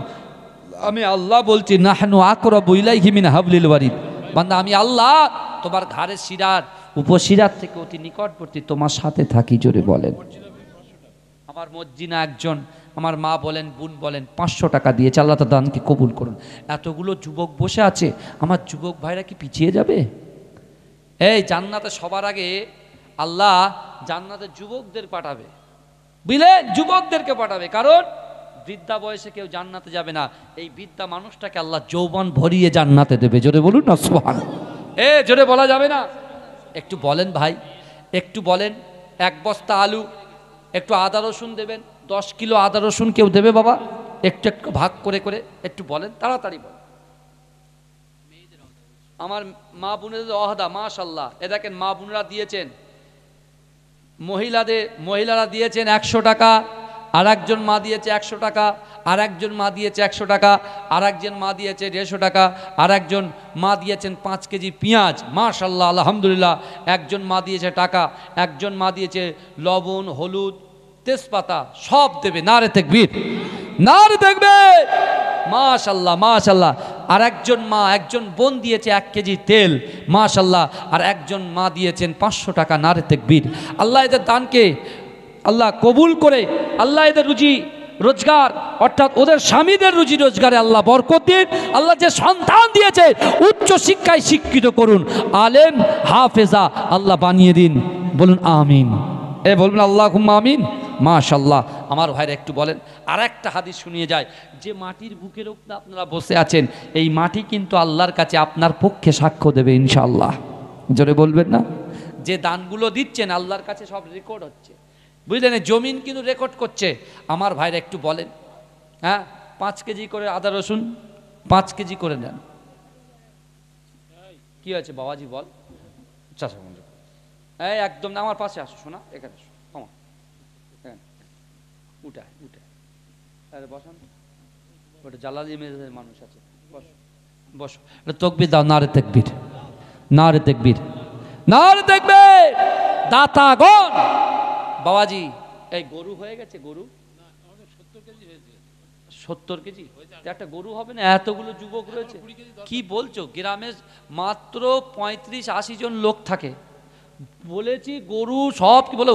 আমি আল্লাহ বলছি, নাহনু আকরাবু ইলাইহি মিন হাবলিল ওয়ারিদ। বান্দা আমি আল্লাহ তোমার ঘাড়ের শিরার উপশিরার থেকে অতি নিকটবর্তী, তোমার সাথে থাকি। জোরে বলেন। আমার মজ্জিনা একজন, আমার মা বলেন, বোন বলেন, 500 টাকা দিয়েছে। আল্লাহ তার দানকে কবুল করুন। এতগুলো যুবক বসে আছে, আমার যুবক ভাইরা কি পিছিয়ে যাবে? এই জান্নাতে সবার আগে আল্লাহ জান্নাতে যুবকদের পাঠাবে, বুঝলেন? যুবকদেরকে পাঠাবে, কারণ বৃদ্ধা বয়সে কেউ জান্নাতে যাবে না। এই বৃদ্ধা মানুষটাকে আল্লাহ যৌবন ভরিয়ে জান্নাতে দেবে। জোরে বলুন না সুবহানাল্লাহ। জোরে বলা যাবে না? একটু বলেন ভাই, একটু বলেন। 1 বস্তা আলু, একটু আদা রসুন দেবেন। 10 কিলো আদা রসুন কেউ দেবে বাবা? একটু একটু ভাগ করে করে একটু বলেন, তাড়াতাড়ি বলেন। আমার মা বোনেদের ওয়াদা, মাশাআল্লাহ। এ দেখেন মা বোনেরা দিয়েছেন, মহিলারা দিয়েছেন 100 টাকা, আর একজন মা দিয়েছে 100 টাকা, আর একজন মা দিয়েছে 100 টাকা, আর একজন মা দিয়েছে 150 টাকা, আর একজন মা দিয়েছেন 5 কেজি পেঁয়াজ, মাশাআল্লাহ, আলহামদুলিল্লাহ। একজন মা দিয়েছে টাকা, একজন মা দিয়েছে লবণ, হলুদ, তেজপাতা, সব দেবে। নারে তাকবীর, নারে তাকবীর, মাশাআল্লাহ, মাশাআল্লাহ। আর একজন মা, একজন বোন দিয়েছে 1 কেজি তেল, মাশাআল্লাহ। আর একজন মা দিয়েছেন 500 টাকা। নারে তাকবীর। আল্লাহ এদের দানকে আল্লাহ কবুল করে আল্লাহ এদের রুজি রোজগার অর্থাৎ ওদের স্বামীদের রুজি রোজগারে আল্লাহ বরকত দিন। আল্লাহ যে সন্তান দিয়েছে উচ্চ শিক্ষায় শিক্ষিত করুন, আলেম হাফেজা আল্লাহ বানিয়ে দিন। বলুন আমিন। বলবেন আল্লাহুম্মা আমিন। মাশাআল্লাহ। আমার ভাইরা একটু বলেন, আর একটা হাদিস শুনিয়ে যায়, যে মাটির বুকের উপরে আপনারা বসে আছেন এই মাটি কিন্তু আল্লাহর কাছে আপনার পক্ষে সাক্ষ্য দেবে ইনশাআল্লাহ। জোরে বলবেন না? যে দানগুলো দিচ্ছেন আল্লাহর কাছে সব রেকর্ড হচ্ছে, বুঝলেন? জমিন কিন্তু রেকর্ড করছে। আমার ভাইরা একটু বলেন, হ্যাঁ 5 কেজি করে আদা রসুন 5 কেজি করে নেন। কি হয়েছে বাবাজি বল? চাষা এই একদম না, আমার পাশে আসো শোনা, এখানে আসো, আমার এখানে উঠায় উঠায়, আরে বসান, ওটা জালালি মেজাজের মানুষ আছে, বসো বসো। এটা তকবির দাও, নারে তাকবীর, নারে তাকবীর, নারে তাকবীর। দাতাগণ বাবাজি এই গরু হয়ে গেছে, গরু 70 কেজি একটা গরু হবে না? এতগুলো যুবক রয়েছে, কি বলছো? গ্রামে মাত্র 35-80 জন লোক থাকে, বলেছি গরু সব কি বলে